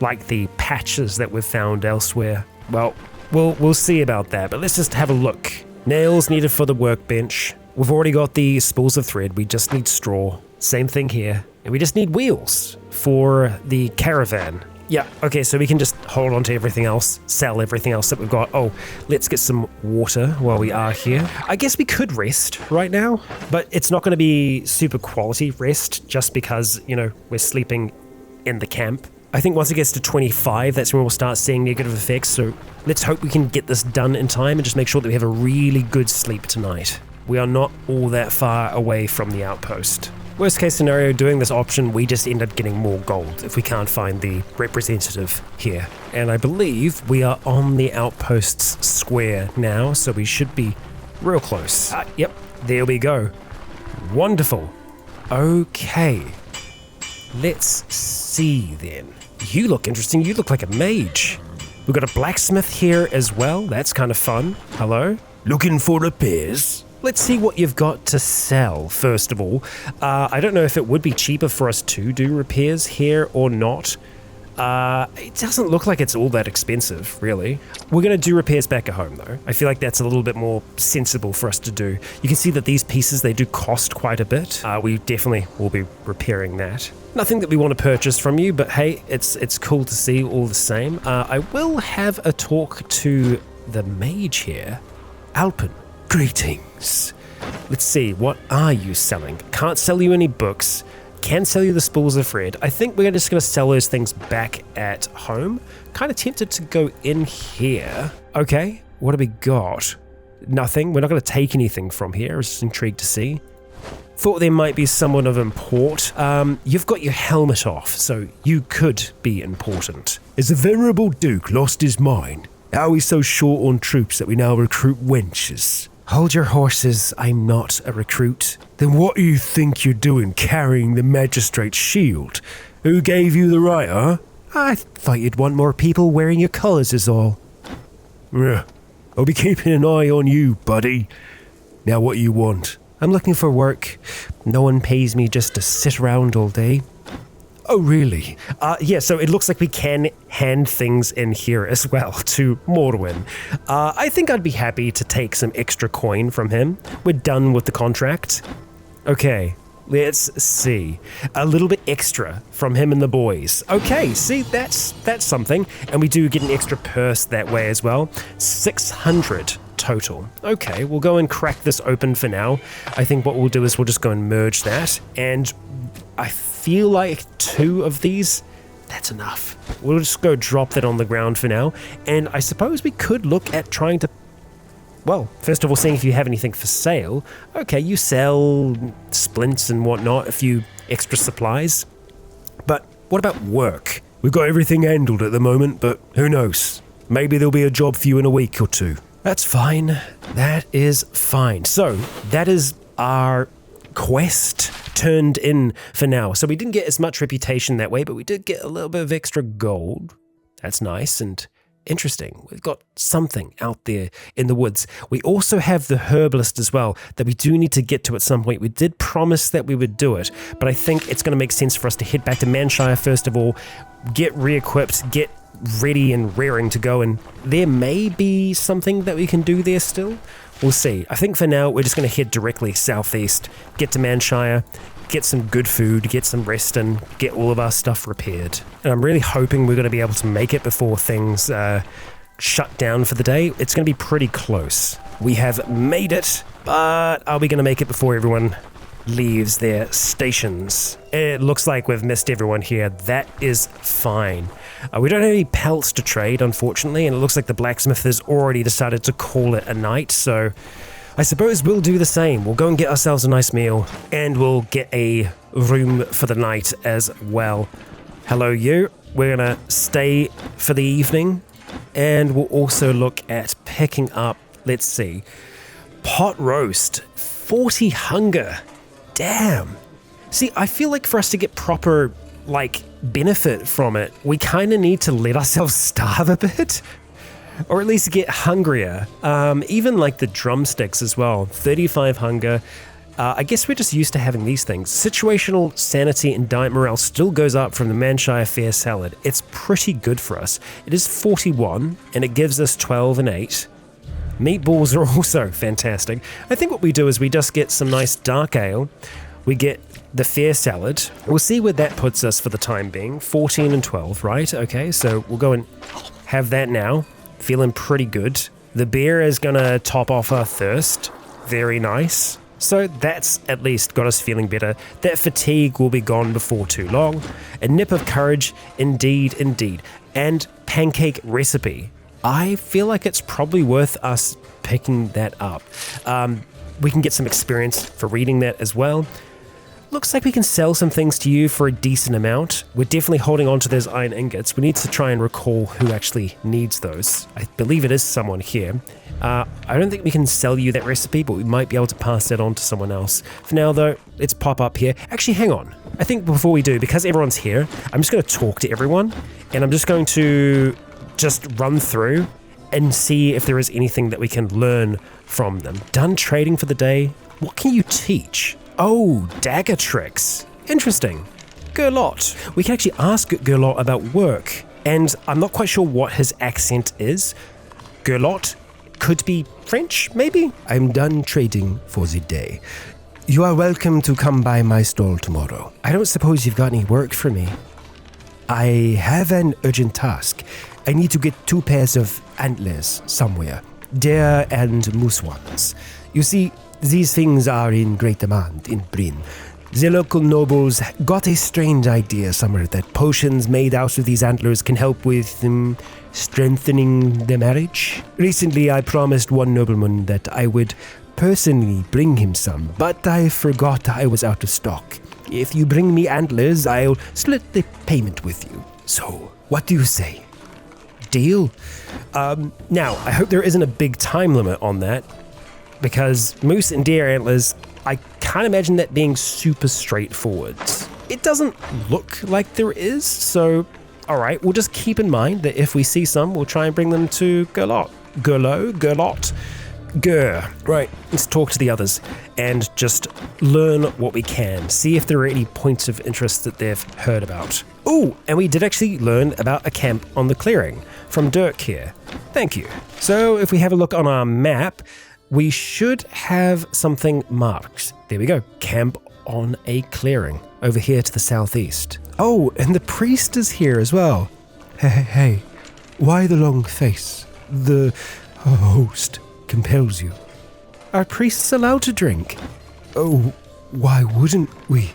Like the patches that we've found elsewhere. Well, we'll see about that, but let's just have a look. Nails needed for the workbench. We've already got the spools of thread, we just need straw. Same thing here. And we just need wheels for the caravan. Yeah, okay, so we can just hold on to everything else, sell everything else that we've got. Oh, let's get some water while we are here. I guess we could rest right now, but it's not going to be super quality rest just because, you know, we're sleeping in the camp. I think once it gets to 25, that's when we'll start seeing negative effects, so let's hope we can get this done in time and just make sure that we have a really good sleep tonight. We are not all that far away from the outpost. Worst case scenario, doing this option, we just end up getting more gold if we can't find the representative here. And I believe we are on the outpost's square now, so we should be real close. Yep, there we go. Wonderful. Okay. Let's see then. You look interesting. You look like a mage. We've got a blacksmith here as well. That's kind of fun. Hello? Looking for repairs? Let's see what you've got to sell, first of all. I don't know if it would be cheaper for us to do repairs here or not. It doesn't look like it's all that expensive, really. We're going to do repairs back at home, though. I feel like that's a little bit more sensible for us to do. You can see that these pieces, they do cost quite a bit. We definitely will be repairing that. Nothing that we want to purchase from you, but hey, it's cool to see all the same. I will have a talk to the mage here. Alpin. Greetings. Let's see, what are you selling? Can't sell you any books. Can sell you the Spools of Red. I think we're just going to sell those things back at home. Kind of tempted to go in here. Okay, what have we got? Nothing. We're not going to take anything from here. I was just intrigued to see. Thought there might be someone of import. You've got your helmet off, so you could be important. Has the venerable Duke lost his mind? Are we so short on troops that we now recruit wenches? Hold your horses, I'm not a recruit. Then what do you think you're doing carrying the magistrate's shield? Who gave you the right, huh? I thought you'd want more people wearing your colours is all. Yeah, I'll be keeping an eye on you, buddy. Now what you want? I'm looking for work. No one pays me just to sit around all day. Oh, really? Yeah, so it looks like we can hand things in here as well to Morwin. I think I'd be happy to take some extra coin from him. We're done with the contract. Okay, let's see. A little bit extra from him and the boys. Okay, see, that's something. And we do get an extra purse that way as well. 600 total. Okay, we'll go and crack this open for now. I think what we'll do is we'll just go and merge that. And I feel like 2 of these, that's enough. We'll just go drop that on the ground for now. And I suppose we could look at trying to, well, first of all, seeing if you have anything for sale. Okay, you sell splints and whatnot, a few extra supplies. But what about work? We've got everything handled at the moment, but who knows? Maybe there'll be a job for you in a week or 2. That's fine. That is fine. So, that is our quest turned in for now. So we didn't get as much reputation that way, but we did get a little bit of extra gold. That's nice and interesting. We've got something out there in the woods. We also have the herbalist as well that we do need to get to at some point. We did promise that we would do it, but I think it's going to make sense for us to head back to Manshire first of all, get re-equipped, get ready and raring to go, and there may be something that we can do there still. We'll see. I think for now, we're just going to head directly southeast, get to Manshire, get some good food, get some rest, and get all of our stuff repaired. And I'm really hoping we're going to be able to make it before things shut down for the day. It's going to be pretty close. We have made it, but are we going to make it before everyone leaves their stations? It looks like we've missed everyone here. That is fine. We don't have any pelts to trade, unfortunately, and it looks like the blacksmith has already decided to call it a night, so I suppose we'll do the same. We'll go and get ourselves a nice meal, and we'll get a room for the night as well. Hello, you. We're gonna stay for the evening, and we'll also look at picking up, let's see, pot roast, 40 hunger. Damn. See, I feel like for us to get proper, benefit from it, we kind of need to let ourselves starve a bit, or at least get hungrier. Even the drumsticks as well, 35 hunger. I guess we're just used to having these things. Situational sanity and diet morale still goes up from the Manshire Fare Salad. It's pretty good for us. It is 41, and it gives us 12 and 8. Meatballs are also fantastic. I think what we do is we just get some nice dark ale. We get the fair salad. We'll see where that puts us for the time being. 14 and 12, right? Okay, so we'll go and have that now. Feeling pretty good. The beer is gonna top off our thirst. Very nice. So that's at least got us feeling better. That fatigue will be gone before too long. A nip of courage, indeed, indeed. And pancake recipe. I feel like it's probably worth us picking that up. We can get some experience for reading that as well. Looks like we can sell some things to you for a decent amount. We're definitely holding on to those iron ingots. We need to try and recall who actually needs those. I believe it is someone here. I don't think we can sell you that recipe, but we might be able to pass that on to someone else. For now, though, let's pop up here. Actually, hang on. I think before we do, because everyone's here, I'm just going to talk to everyone, and I'm just going to just run through and see if there is anything that we can learn from them. Done trading for the day. What can you teach? Oh, dagger tricks. Interesting. Gerlot. We can actually ask Gerlot about work, and I'm not quite sure what his accent is. Gerlot could be French, maybe? I'm done trading for the day. You are welcome to come by my stall tomorrow. I don't suppose you've got any work for me. I have an urgent task. I need to get 2 pairs of antlers somewhere. Deer and moose ones. You see, these things are in great demand in Bryn. The local nobles got a strange idea somewhere that potions made out of these antlers can help with strengthening the marriage. Recently, I promised one nobleman that I would personally bring him some, but I forgot I was out of stock. If you bring me antlers, I'll split the payment with you. So, what do you say? Deal? Now, I hope there isn't a big time limit on that, because moose and deer antlers, I can't imagine that being super straightforward. It doesn't look like there is, so alright, we'll just keep in mind that if we see some, we'll try and bring them to Gerlot. Gerlot? Right, let's talk to the others and just learn what we can. See if there are any points of interest that they've heard about. Oh, and we did actually learn about a camp on the clearing from Dirk here. Thank you. So if we have a look on our map, we should have something marked. There we go. Camp on a clearing over here to the southeast. Oh, and the priest is here as well. Hey, why the long face? The host compels you. Are priests allowed to drink? Oh, why wouldn't we?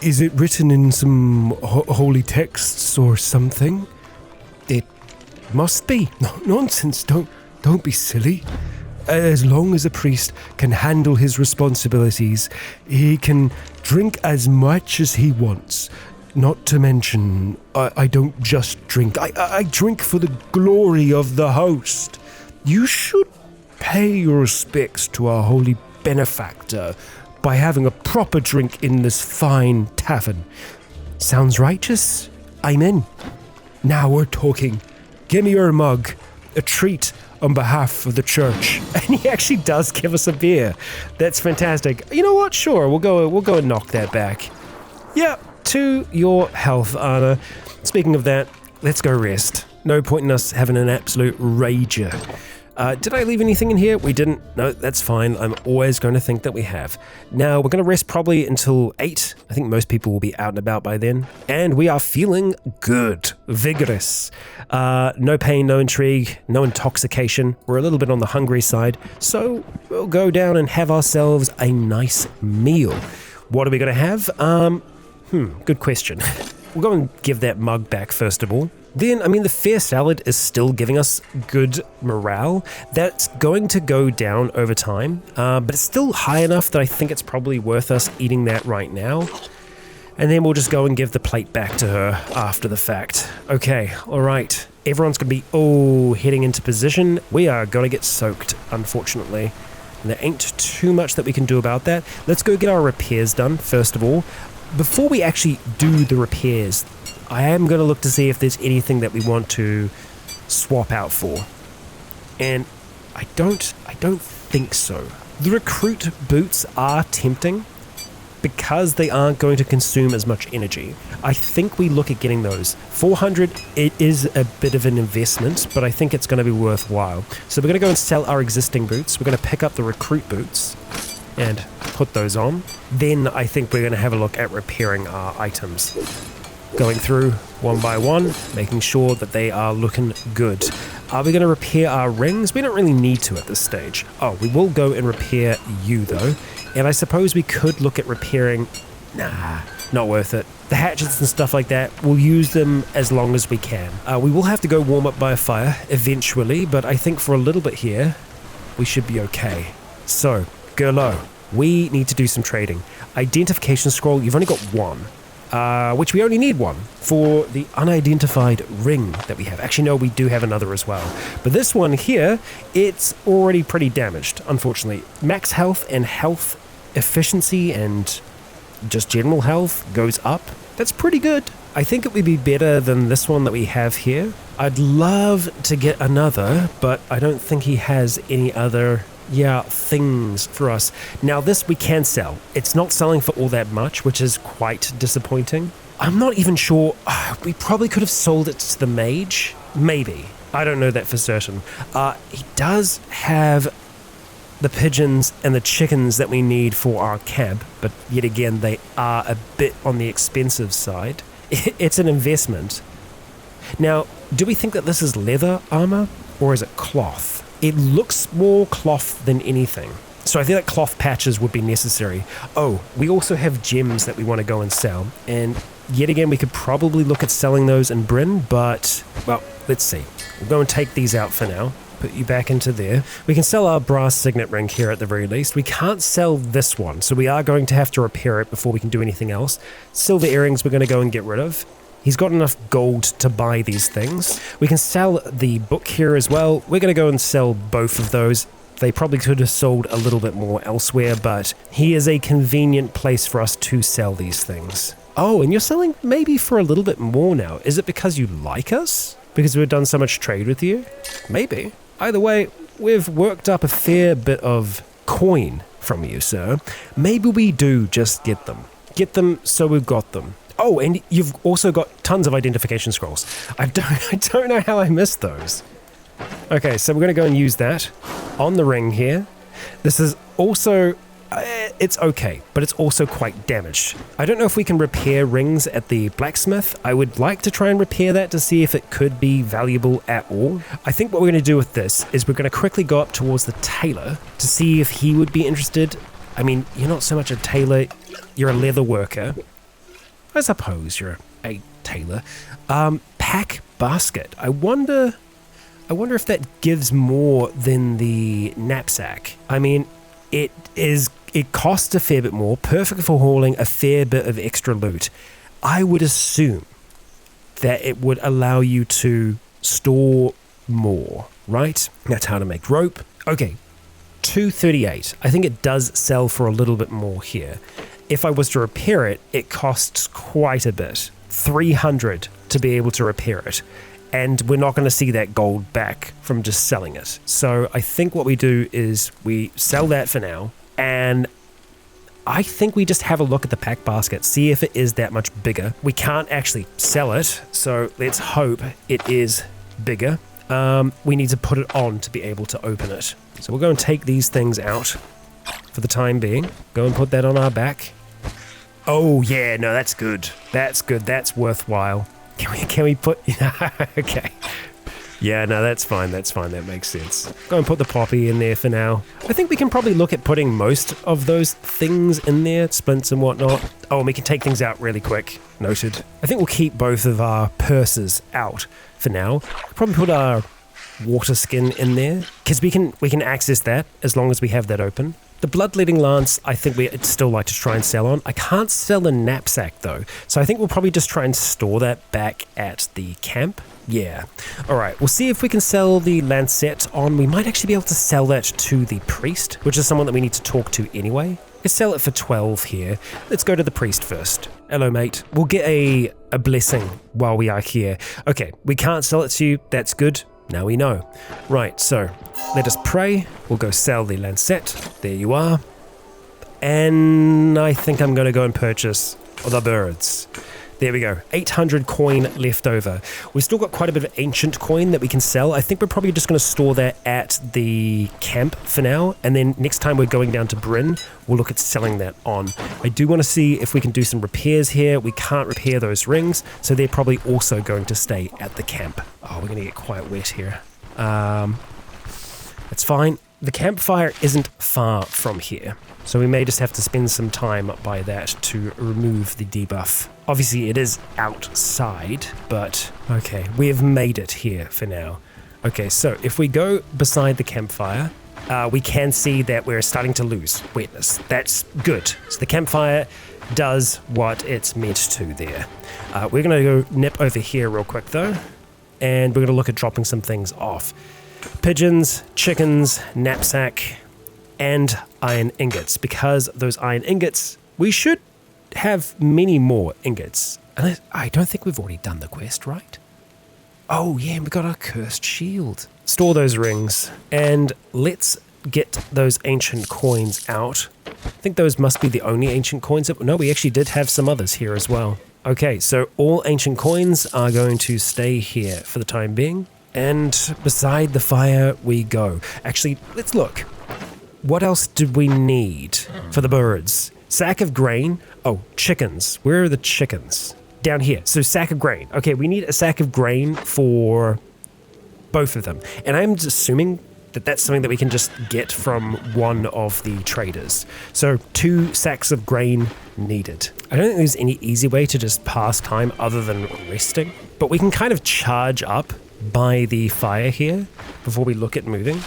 Is it written in some holy texts or something? It must be. No, nonsense, don't be silly. As long as a priest can handle his responsibilities, he can drink as much as he wants. Not to mention, I don't just drink. I drink for the glory of the host. You should pay your respects to our holy benefactor by having a proper drink in this fine tavern. Sounds righteous? I'm in. Now we're talking. Give me your mug. A treat on behalf of the church. And he actually does give us a beer. That's fantastic. You know what? Sure, we'll go and knock that back. Yeah, to your health, Anna. Speaking of that, let's go rest. No point in us having an absolute rager. Did I leave anything in here? We didn't. No, that's fine. I'm always going to think that we have. Now, we're going to rest probably until 8. I think most people will be out and about by then. And we are feeling good. Vigorous. No pain, no intrigue, no intoxication. We're a little bit on the hungry side. So we'll go down and have ourselves a nice meal. What are we going to have? Good question. We'll go and give that mug back first of all. Then, the fair salad is still giving us good morale. That's going to go down over time, but it's still high enough that I think it's probably worth us eating that right now. And then we'll just go and give the plate back to her after the fact. Okay, all right. Everyone's going to be, heading into position. We are going to get soaked, unfortunately. And there ain't too much that we can do about that. Let's go get our repairs done, first of all. Before we actually do the repairs, I am going to look to see if there's anything that we want to swap out for. And I don't think so. The recruit boots are tempting because they aren't going to consume as much energy. I think we look at getting those. 400, it is a bit of an investment, but I think it's going to be worthwhile. So we're going to go and sell our existing boots. We're going to pick up the recruit boots and put those on. Then I think we're going to have a look at repairing our items. Going through one by one, making sure that they are looking good. Are we going to repair our rings? We don't really need to at this stage. Oh, we will go and repair you though. And I suppose we could look at repairing... Nah, not worth it. The hatchets and stuff like that, we'll use them as long as we can. We will have to go warm up by a fire eventually, but I think for a little bit here, we should be okay. So, Gerlo, we need to do some trading. Identification scroll, you've only got one. Which we only need one for the unidentified ring that we have. Actually, no, we do have another as well. But this one here, it's already pretty damaged, unfortunately. Max health and health efficiency and just general health goes up. That's pretty good. I think it would be better than this one that we have here. I'd love to get another, but I don't think he has any other... things for us. Now this we can sell. It's not selling for all that much, which is quite disappointing. I'm not even sure. We probably could have sold it to the mage. Maybe. I don't know that for certain. He does have the pigeons and the chickens that we need for our camp, but yet again, they are a bit on the expensive side. It's an investment. Now, do we think that this is leather armor or is it cloth? It looks more cloth than anything. So I feel like cloth patches would be necessary. Oh, we also have gems that we want to go and sell. And yet again, we could probably look at selling those in Bryn, but, well, let's see. We'll go and take these out for now. Put you back into there. We can sell our brass signet ring here at the very least. We can't sell this one, so we are going to have to repair it before we can do anything else. Silver earrings we're going to go and get rid of. He's got enough gold to buy these things. We can sell the book here as well. We're going to go and sell both of those. They probably could have sold a little bit more elsewhere, but he is a convenient place for us to sell these things. Oh, and you're selling maybe for a little bit more now. Is it because you like us? Because we've done so much trade with you? Maybe. Either way, we've worked up a fair bit of coin from you, sir. Maybe we do just get them. Get them so we've got them. Oh, and you've also got tons of identification scrolls. I don't know how I missed those. Okay, so we're going to go and use that on the ring here. This is also... it's okay, but it's also quite damaged. I don't know if we can repair rings at the blacksmith. I would like to try and repair that to see if it could be valuable at all. I think what we're going to do with this is we're going to quickly go up towards the tailor to see if he would be interested. I mean, you're not so much a tailor, you're a leather worker. I suppose you're a tailor. Pack basket. I wonder if that gives more than the knapsack. I mean, it costs a fair bit more, perfect for hauling a fair bit of extra loot. I would assume that it would allow you to store more, right? That's how to make rope. Okay, 238. I think it does sell for a little bit more here. If I was to repair it, it costs quite a bit. 300 to be able to repair it. And we're not going to see that gold back from just selling it. So I think what we do is we sell that for now. And I think we just have a look at the pack basket, see if it is that much bigger. We can't actually sell it, so let's hope it is bigger. We need to put it on to be able to open it. So we'll go and take these things out for the time being. Go and put that on our back. Oh yeah, no, that's good. That's good. That's worthwhile. Can we put... okay. Yeah, no, that's fine. That's fine. That makes sense. Go and put the poppy in there for now. I think we can probably look at putting most of those things in there, splints and whatnot. Oh, and we can take things out really quick. Noted. I think we'll keep both of our purses out for now. Probably put our water skin in there, because we can access that as long as we have that open. The bloodletting lance, I think we'd still like to try and sell on. I can't sell a knapsack though, so I think we'll probably just try and store that back at the camp. Yeah. Alright, we'll see if we can sell the lancet on. We might actually be able to sell that to the priest, which is someone that we need to talk to anyway. Let's sell it for 12 here. Let's go to the priest first. Hello, mate. We'll get a blessing while we are here. Okay, we can't sell it to you. That's good. Now we know. Right, so let us pray. We'll go sell the lancet. There you are. And I think I'm going to go and purchase the birds. There we go. 800 coin left over. We've still got quite a bit of ancient coin that we can sell. I think we're probably just going to store that at the camp for now. And then next time we're going down to Bryn, we'll look at selling that on. I do want to see if we can do some repairs here. We can't repair those rings, so they're probably also going to stay at the camp. Oh, we're going to get quite wet here. It's fine. The campfire isn't far from here, so we may just have to spend some time by that to remove the debuff. Obviously, it is outside, but okay, we have made it here for now. Okay, so if we go beside the campfire, we can see that we're starting to lose wetness. That's good. So the campfire does what it's meant to there. We're going to go nip over here real quick, though, and we're going to look at dropping some things off. Pigeons, chickens, knapsack, and iron ingots, because those iron ingots, we should have many more ingots. And I don't think we've already done the quest, right? Oh yeah, we got our cursed shield. Store those rings, and let's get those ancient coins out. I think those must be the only ancient coins. No, we actually did have some others here as well. Okay, so all ancient coins are going to stay here for the time being. And beside the fire we go. Actually, let's look. What else did we need for the birds? Sack of grain. Oh, chickens. Where are the chickens? Down here. So sack of grain. Okay, we need a sack of grain for both of them. And I'm assuming that that's something that we can just get from one of the traders. So 2 sacks of grain needed. I don't think there's any easy way to just pass time other than resting. But we can kind of charge up by the fire here before we look at moving.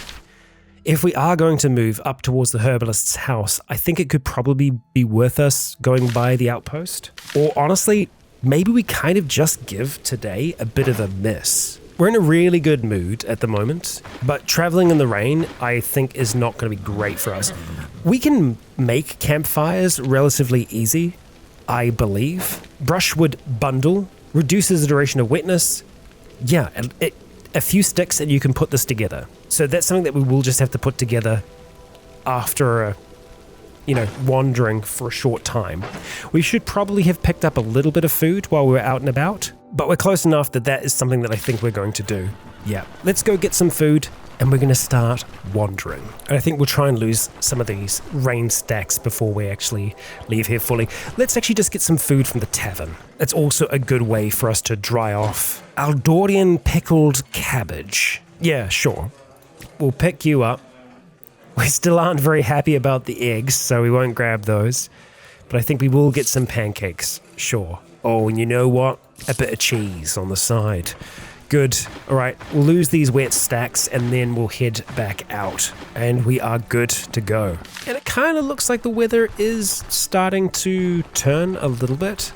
If we are going to move up towards the herbalist's house, I think it could probably be worth us going by the outpost. Or honestly, maybe we kind of just give today a bit of a miss. We're in a really good mood at the moment, but traveling in the rain, I think, is not going to be great for us. We can make campfires relatively easy, I believe. Brushwood bundle reduces the duration of wetness. Yeah, a few sticks and you can put this together. So that's something that we will just have to put together after, wandering for a short time. We should probably have picked up a little bit of food while we were out and about, but we're close enough that that is something that I think we're going to do. Yeah, let's go get some food and we're going to start wandering. And I think we'll try and lose some of these rain stacks before we actually leave here fully. Let's actually just get some food from the tavern. That's also a good way for us to dry off. Aldorian pickled cabbage. Yeah, sure. We'll pick you up. We still aren't very happy about the eggs, so we won't grab those. But I think we will get some pancakes, sure. Oh, and you know what? A bit of cheese on the side. Good. All right, we'll lose these wet stacks and then we'll head back out. And we are good to go. And it kind of looks like the weather is starting to turn a little bit.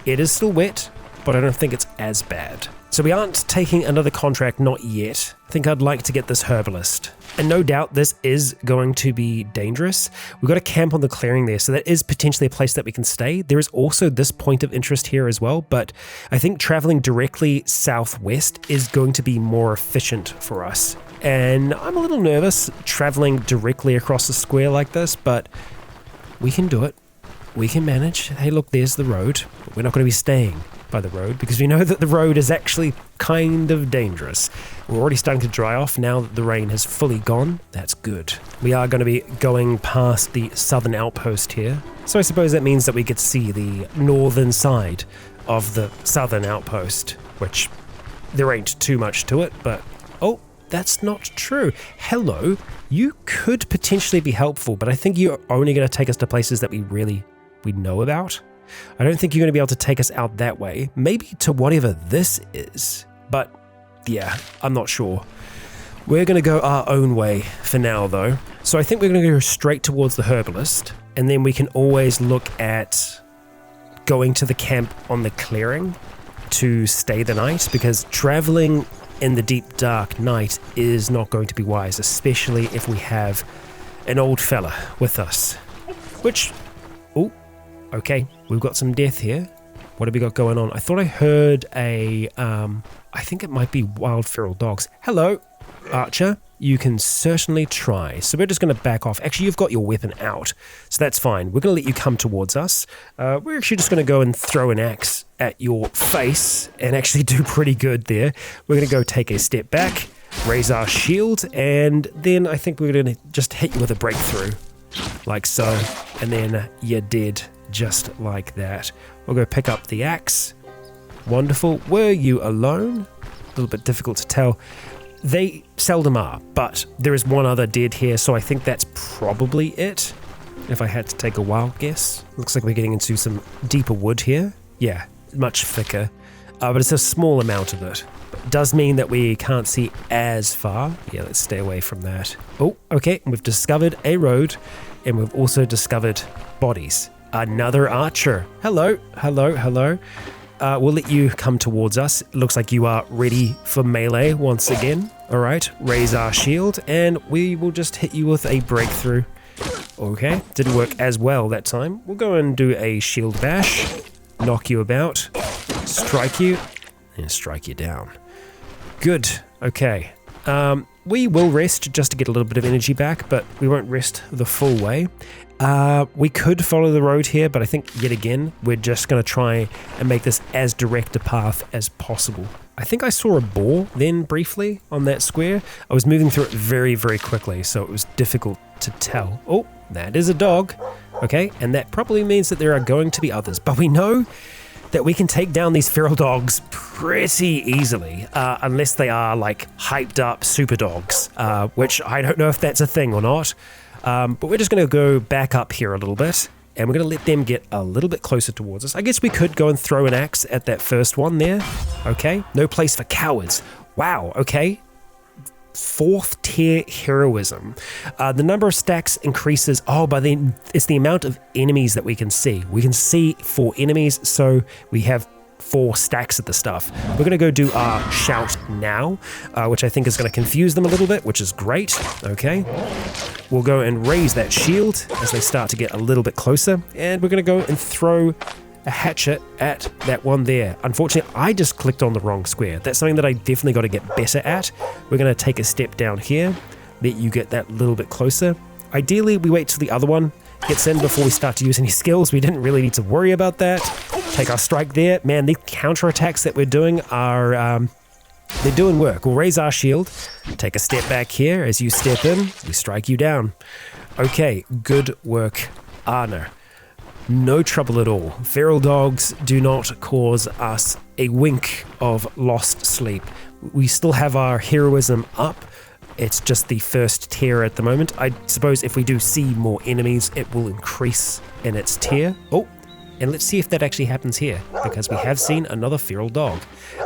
It is still wet, but I don't think it's as bad. So we aren't taking another contract, not yet. I think I'd like to get this herbalist. And no doubt this is going to be dangerous. We've got a camp on the clearing there, so that is potentially a place that we can stay. There is also this point of interest here as well, but I think traveling directly southwest is going to be more efficient for us. And I'm a little nervous traveling directly across the square like this, but we can do it. We can manage. Hey, look, there's the road. But we're not going to be staying by the road because we know that the road is actually kind of dangerous. We're already starting to dry off now that the rain has fully gone. That's good. We are going to be going past the southern outpost here. So I suppose that means that we get to see the northern side of the southern outpost, which there ain't too much to it, but oh, that's not true. Hello, you could potentially be helpful, but I think you're only going to take us to places that we know about. I don't think you're going to be able to take us out that way. Maybe to whatever this is. But yeah, I'm not sure. We're going to go our own way for now, though. So I think we're going to go straight towards the herbalist. And then we can always look at going to the camp on the clearing to stay the night. Because traveling in the deep, dark night is not going to be wise. Especially if we have an old fella with us. Which... oh. Okay, we've got some death here. What have we got going on? I thought I heard I think it might be wild feral dogs. Hello. archer, you can certainly try. So we're just going to back off. Actually, you've got your weapon out, so that's fine. We're going to let you come towards us. We're actually just going to go and throw an axe at your face and actually do pretty good there. We're going to go take a step back, raise our shield, and then I think we're going to just hit you with a breakthrough, like so, and then you're dead, just like that. We'll go pick up the axe. Wonderful. Were you alone? A little bit difficult to tell. They seldom are, but there is one other dead here, so I think that's probably it, if I had to take a wild guess. Looks like we're getting into some deeper wood here. Yeah, much thicker, but it's a small amount of it. It does mean that we can't see as far. Yeah, let's stay away from that. Oh, okay, we've discovered a road, and we've also discovered bodies. Another archer. Hello, hello, hello. We'll let you come towards us. It looks like you are ready for melee once again. All right, raise our shield, and we will just hit you with a breakthrough. Okay, didn't work as well that time. We'll go and do a shield bash, knock you about, strike you, and strike you down. Good, okay. We will rest just to get a little bit of energy back, but we won't rest the full way. We could follow the road here, but I think yet again, we're just going to try and make this as direct a path as possible. I think I saw a boar then briefly on that square. I was moving through it very, very quickly, so it was difficult to tell. Oh, that is a dog. Okay, and that probably means that there are going to be others, but we know that we can take down these feral dogs pretty easily, unless they are like hyped up super dogs, which I don't know if that's a thing or not. But we're just going to go back up here a little bit, and we're going to let them get a little bit closer towards us. I guess we could go and throw an axe at that first one there. Okay, no place for cowards. Wow, okay. 4th tier heroism. The number of stacks increases. Oh, but then it's the amount of enemies that we can see. We can see 4 enemies, so we have 4 stacks of the stuff. We're going to go do our shout now, which I think is going to confuse them a little bit, which is great. Okay. We'll go and raise that shield as they start to get a little bit closer, and we're going to go and throw a hatchet at that one there. Unfortunately, I just clicked on the wrong square. That's something that I definitely got to get better at. We're going to take a step down here, let you get that little bit closer. Ideally, we wait till the other one gets in before we start to use any skills. We didn't really need to worry about that. Take our strike there. Man, the counterattacks that we're doing are, they're doing work. We'll raise our shield, take a step back here. As you step in, we strike you down. Okay, good work, Arna. No trouble at all. Feral dogs do not cause us a wink of lost sleep. We still have our heroism up. It's just the 1st tier at the moment. I suppose if we do see more enemies, it will increase in its tier. Oh, and let's see if that actually happens here, because we have seen another feral dog.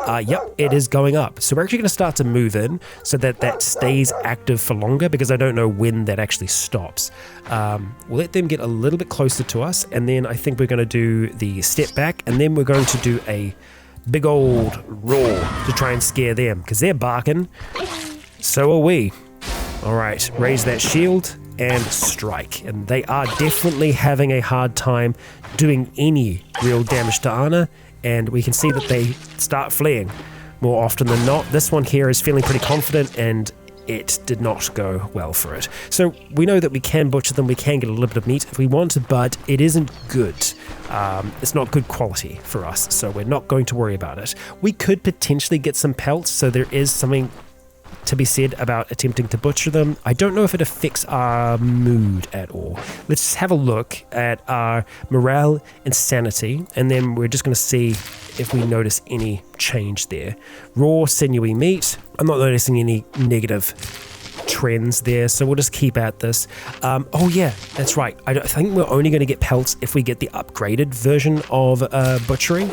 Yep, it is going up. So we're actually going to start to move in so that that stays active for longer, because I don't know when that actually stops. We'll let them get a little bit closer to us, and then I think we're going to do the step back, and then we're going to do a big old roar to try and scare them, because they're barking. So are we. All right, raise that shield and strike. And they are definitely having a hard time doing any real damage to Anna, and we can see that they start fleeing more often than not. This one here is feeling pretty confident, and it did not go well for it. So we know that we can butcher them, we can get a little bit of meat if we want, but it isn't good. It's not good quality for us, so we're not going to worry about it. We could potentially get some pelts, so there is something to be said about attempting to butcher them. I don't know if it affects our mood at all. Let's just have a look at our morale and sanity, and then we're just going to see if we notice any change there. Raw, sinewy meat. I'm not noticing any negative trends there, so we'll just keep at this. Oh yeah, that's right. I think we're only going to get pelts if we get the upgraded version of butchery.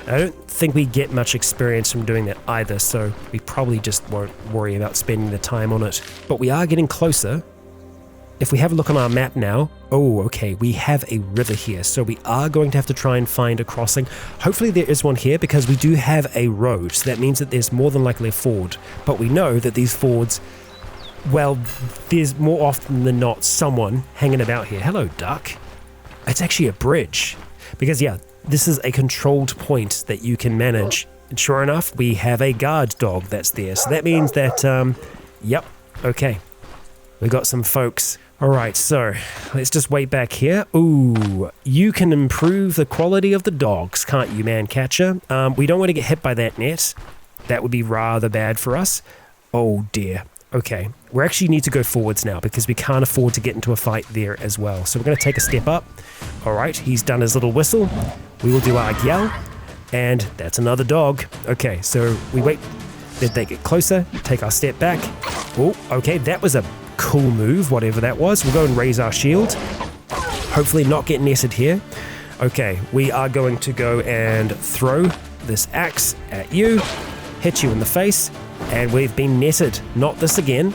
I don't think we get much experience from doing that either, so we probably just won't worry about spending the time on it. But we are getting closer. If we have a look on our map now, oh, okay, we have a river here, so we are going to have to try and find a crossing. Hopefully there is one here, because we do have a road, so that means that there's more than likely a ford. But we know that these fords, well, there's more often than not someone hanging about here. Hello, duck. It's actually a bridge, because yeah, this is a controlled point that you can manage. And sure enough, we have a guard dog that's there. So that means that Yep. Okay. We got some folks. All right, so let's just wait back here. Ooh, you can improve the quality of the dogs, can't you, man catcher? We don't want to get hit by that net. That would be rather bad for us. Oh dear. Okay, we actually need to go forwards now because we can't afford to get into a fight there as well. So we're going to take a step up. All right, he's done his little whistle. We will do our yell, and that's another dog. Okay, so we wait. Then they get closer, take our step back. Oh, okay, that was a cool move, whatever that was. We'll go and raise our shield. Hopefully not get netted here. Okay, we are going to go and throw this axe at you, hit you in the face, and we've been netted. Not this again.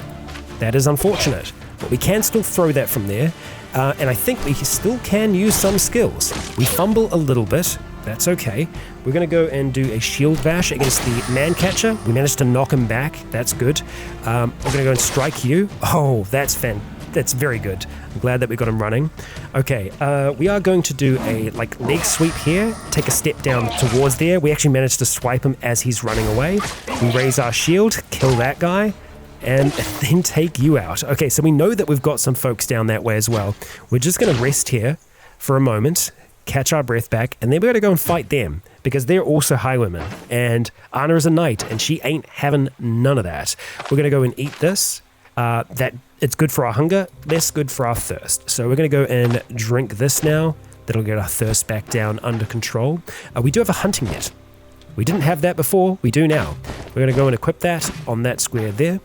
That is unfortunate. But we can still throw that from there, and I think we still can use some skills. We fumble a little bit. That's okay. We're going to go and do a shield bash against the man catcher. We managed to knock him back. That's good. We're going to go and strike you. Oh, that's very good. I'm glad that we got him running. Okay, we are going to do a leg sweep here. Take a step down towards there. We actually managed to swipe him as he's running away. We raise our shield, kill that guy, and then take you out. Okay, so we know that we've got some folks down that way as well. We're just going to rest here for a moment, catch our breath back, and then we're going to go and fight them because they're also highwaymen. And Anna is a knight, and she ain't having none of that. We're going to go and eat this. That it's good for our hunger, less good for our thirst. So we're going to go and drink this now. That'll get our thirst back down under control. We do have a hunting net. We didn't have that before. We do now. We're going to go and equip that on that square there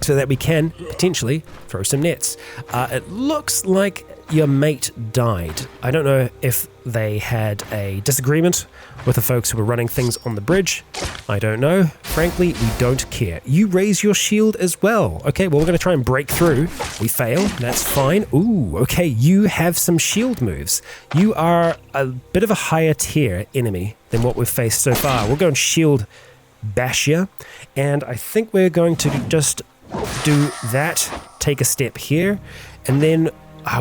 so that we can potentially throw some nets. It looks like your mate died. I don't know if they had a disagreement with the folks who were running things on the bridge. I don't know. Frankly, we don't care. You raise your shield as well. Okay, well, we're going to try and break through. We fail. That's fine. Ooh, okay, you have some shield moves. You are a bit of a higher tier enemy than what we've faced so far. We'll go and shield bash you. And I think we're going to just do that, take a step here, and then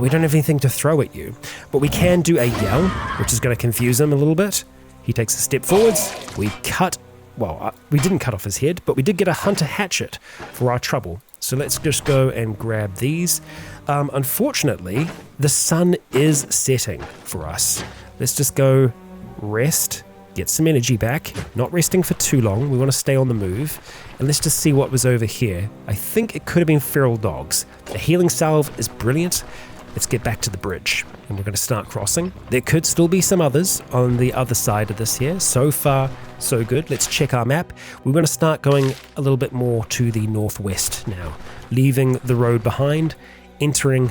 we don't have anything to throw at you, but we can do a yell, which is going to confuse him a little bit. He takes a step forwards. We we didn't cut off his head, but we did get a hunter hatchet for our trouble. So let's just go and grab these. Unfortunately, the sun is setting for us. Let's just go rest, get some energy back, not resting for too long. We want to stay on the move. And let's just see what was over here. I think it could have been feral dogs. The healing salve is brilliant. Let's get back to the bridge and we're going to start crossing. There could still be some others on the other side of this here. So far, so good. Let's check our map. We're going to start going a little bit more to the northwest now, leaving the road behind, entering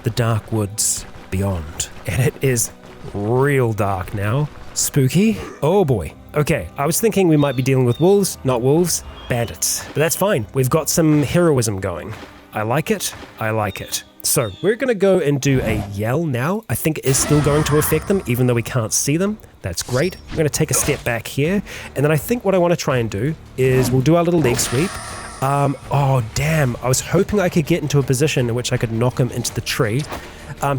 the dark woods beyond. And it is real dark now. Spooky. Oh boy. Okay, I was thinking we might be dealing with wolves, not wolves, bandits. But that's fine. We've got some heroism going. I like it. I like it. So we're going to go and do a yell now. I think it is still going to affect them, even though we can't see them. That's great. I'm going to take a step back here. And then I think what I want to try and do is we'll do our little leg sweep. Oh, damn. I was hoping I could get into a position in which I could knock him into the tree.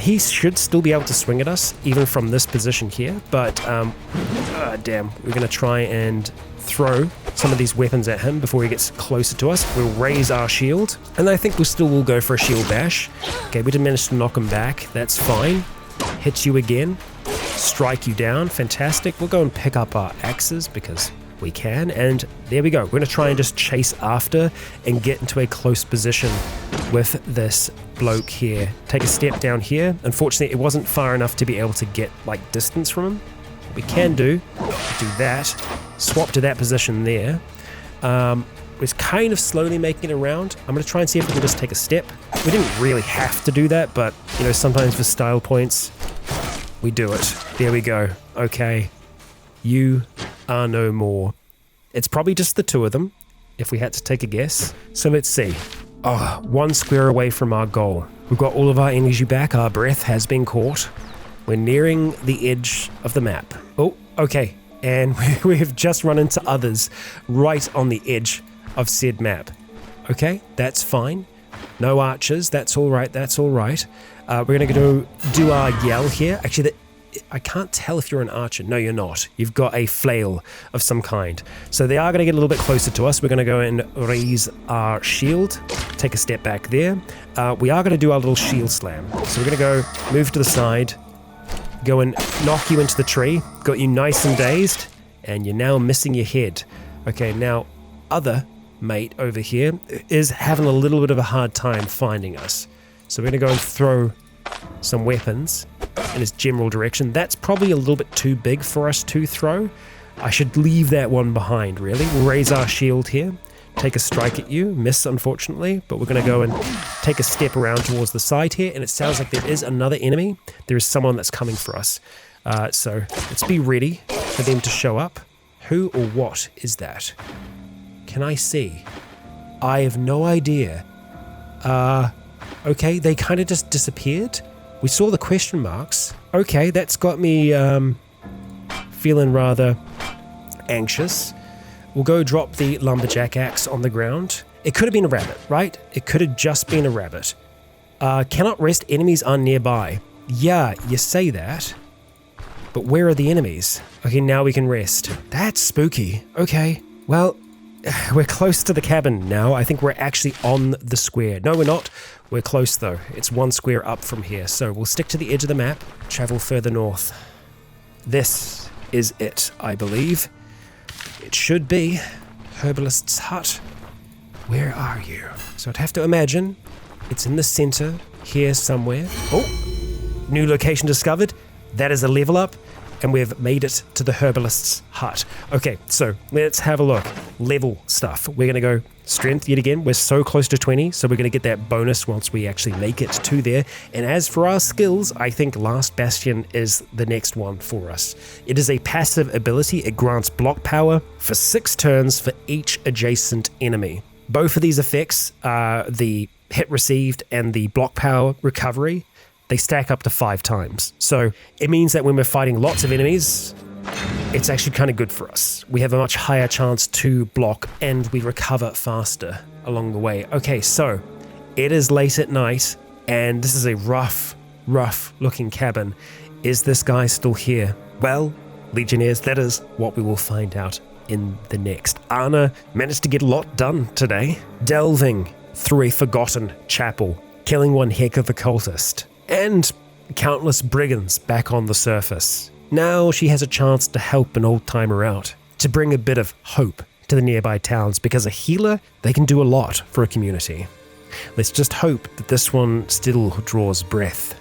He should still be able to swing at us, even from this position here. But, damn, we're going to try and throw some of these weapons at him before he gets closer to us. We'll raise our shield, and I think we still will go for a shield bash. Okay, we did manage to knock him back. That's fine. Hit you again. Strike you down. Fantastic. We'll go and pick up our axes because we can, and there we go. We're going to try and just chase after and get into a close position with this bloke here. Take a step down here. Unfortunately, it wasn't far enough to be able to get distance from him. What we can do that, swap to that position there. We're kind of slowly making it around. I'm going to try and see if we can just take a step. We didn't really have to do that, but sometimes for style points, we do it. There we go. Okay. You are no more. It's probably just the two of them, if we had to take a guess. So let's see. Oh, 1 square away from our goal. We've got all of our energy back. Our breath has been caught. We're nearing the edge of the map. Oh, okay. And we've just run into others right on the edge of said map. Okay, that's fine. No archers. That's all right. That's all right. We're going to go do our yell here. Actually, I can't tell if you're an archer. No, you're not. You've got a flail of some kind. So they are going to get a little bit closer to us. We're going to go and raise our shield. Take a step back there. We are going to do our little shield slam. So we're going to go move to the side, go and knock you into the tree. Got you nice and dazed, and you're now missing your head. Okay, now other mate over here is having a little bit of a hard time finding us. So we're going to go and throw some weapons in his general direction. That's probably a little bit too big for us to throw. I should leave that one behind, really. We'll raise our shield here, take a strike at you, miss unfortunately, but we're going to go and take a step around towards the side here, and it sounds like there is another enemy. There is someone that's coming for us. So let's be ready for them to show up. Who or what is that? Can I see? I have no idea. Okay, they kind of just disappeared. We saw the question marks. Okay, that's got me feeling rather anxious. We'll go drop the lumberjack axe on the ground. It could have been a rabbit, right? It could have just been a rabbit. Cannot rest, enemies are nearby. Yeah, you say that. But where are the enemies? Okay, now we can rest. That's spooky. Okay, well, we're close to the cabin now. I think we're actually on the square. No, we're not. We're close though. It's one square up from here. So we'll stick to the edge of the map, travel further north. This is it, I believe. It should be herbalist's hut. Where are you? So I'd have to imagine it's in the center here somewhere. Oh, new location discovered. That is a level up. And we've made it to the herbalist's hut. Okay, so let's have a look. Level stuff. We're going to go strength yet again. We're so close to 20, so we're going to get that bonus once we actually make it to there. And as for our skills, I think Last Bastion is the next one for us. It is a passive ability. It grants block power for 6 turns for each adjacent enemy. Both of these effects, the hit received and the block power recovery, they stack up to 5 times. So it means that when we're fighting lots of enemies, it's actually kind of good for us. We have a much higher chance to block and we recover faster along the way. Okay, so it is late at night and this is a rough looking cabin. Is this guy still here? Well, Legionnaires, that is what we will find out in the next. Anna managed to get a lot done today, delving through a forgotten chapel, killing one heck of a cultist, and countless brigands back on the surface. Now she has a chance to help an old-timer out, to bring a bit of hope to the nearby towns, because a healer, they can do a lot for a community. Let's just hope that this one still draws breath,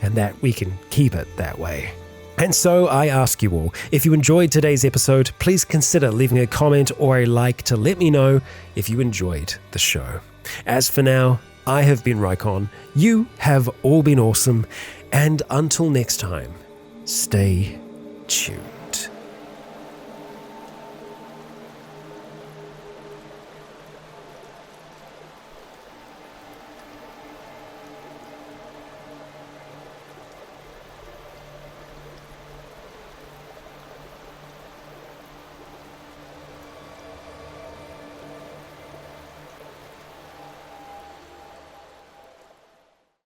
and that we can keep it that way. And so I ask you all, if you enjoyed today's episode, please consider leaving a comment or a like to let me know if you enjoyed the show. As for now, I have been Rycon, you have all been awesome, and until next time, stay tuned.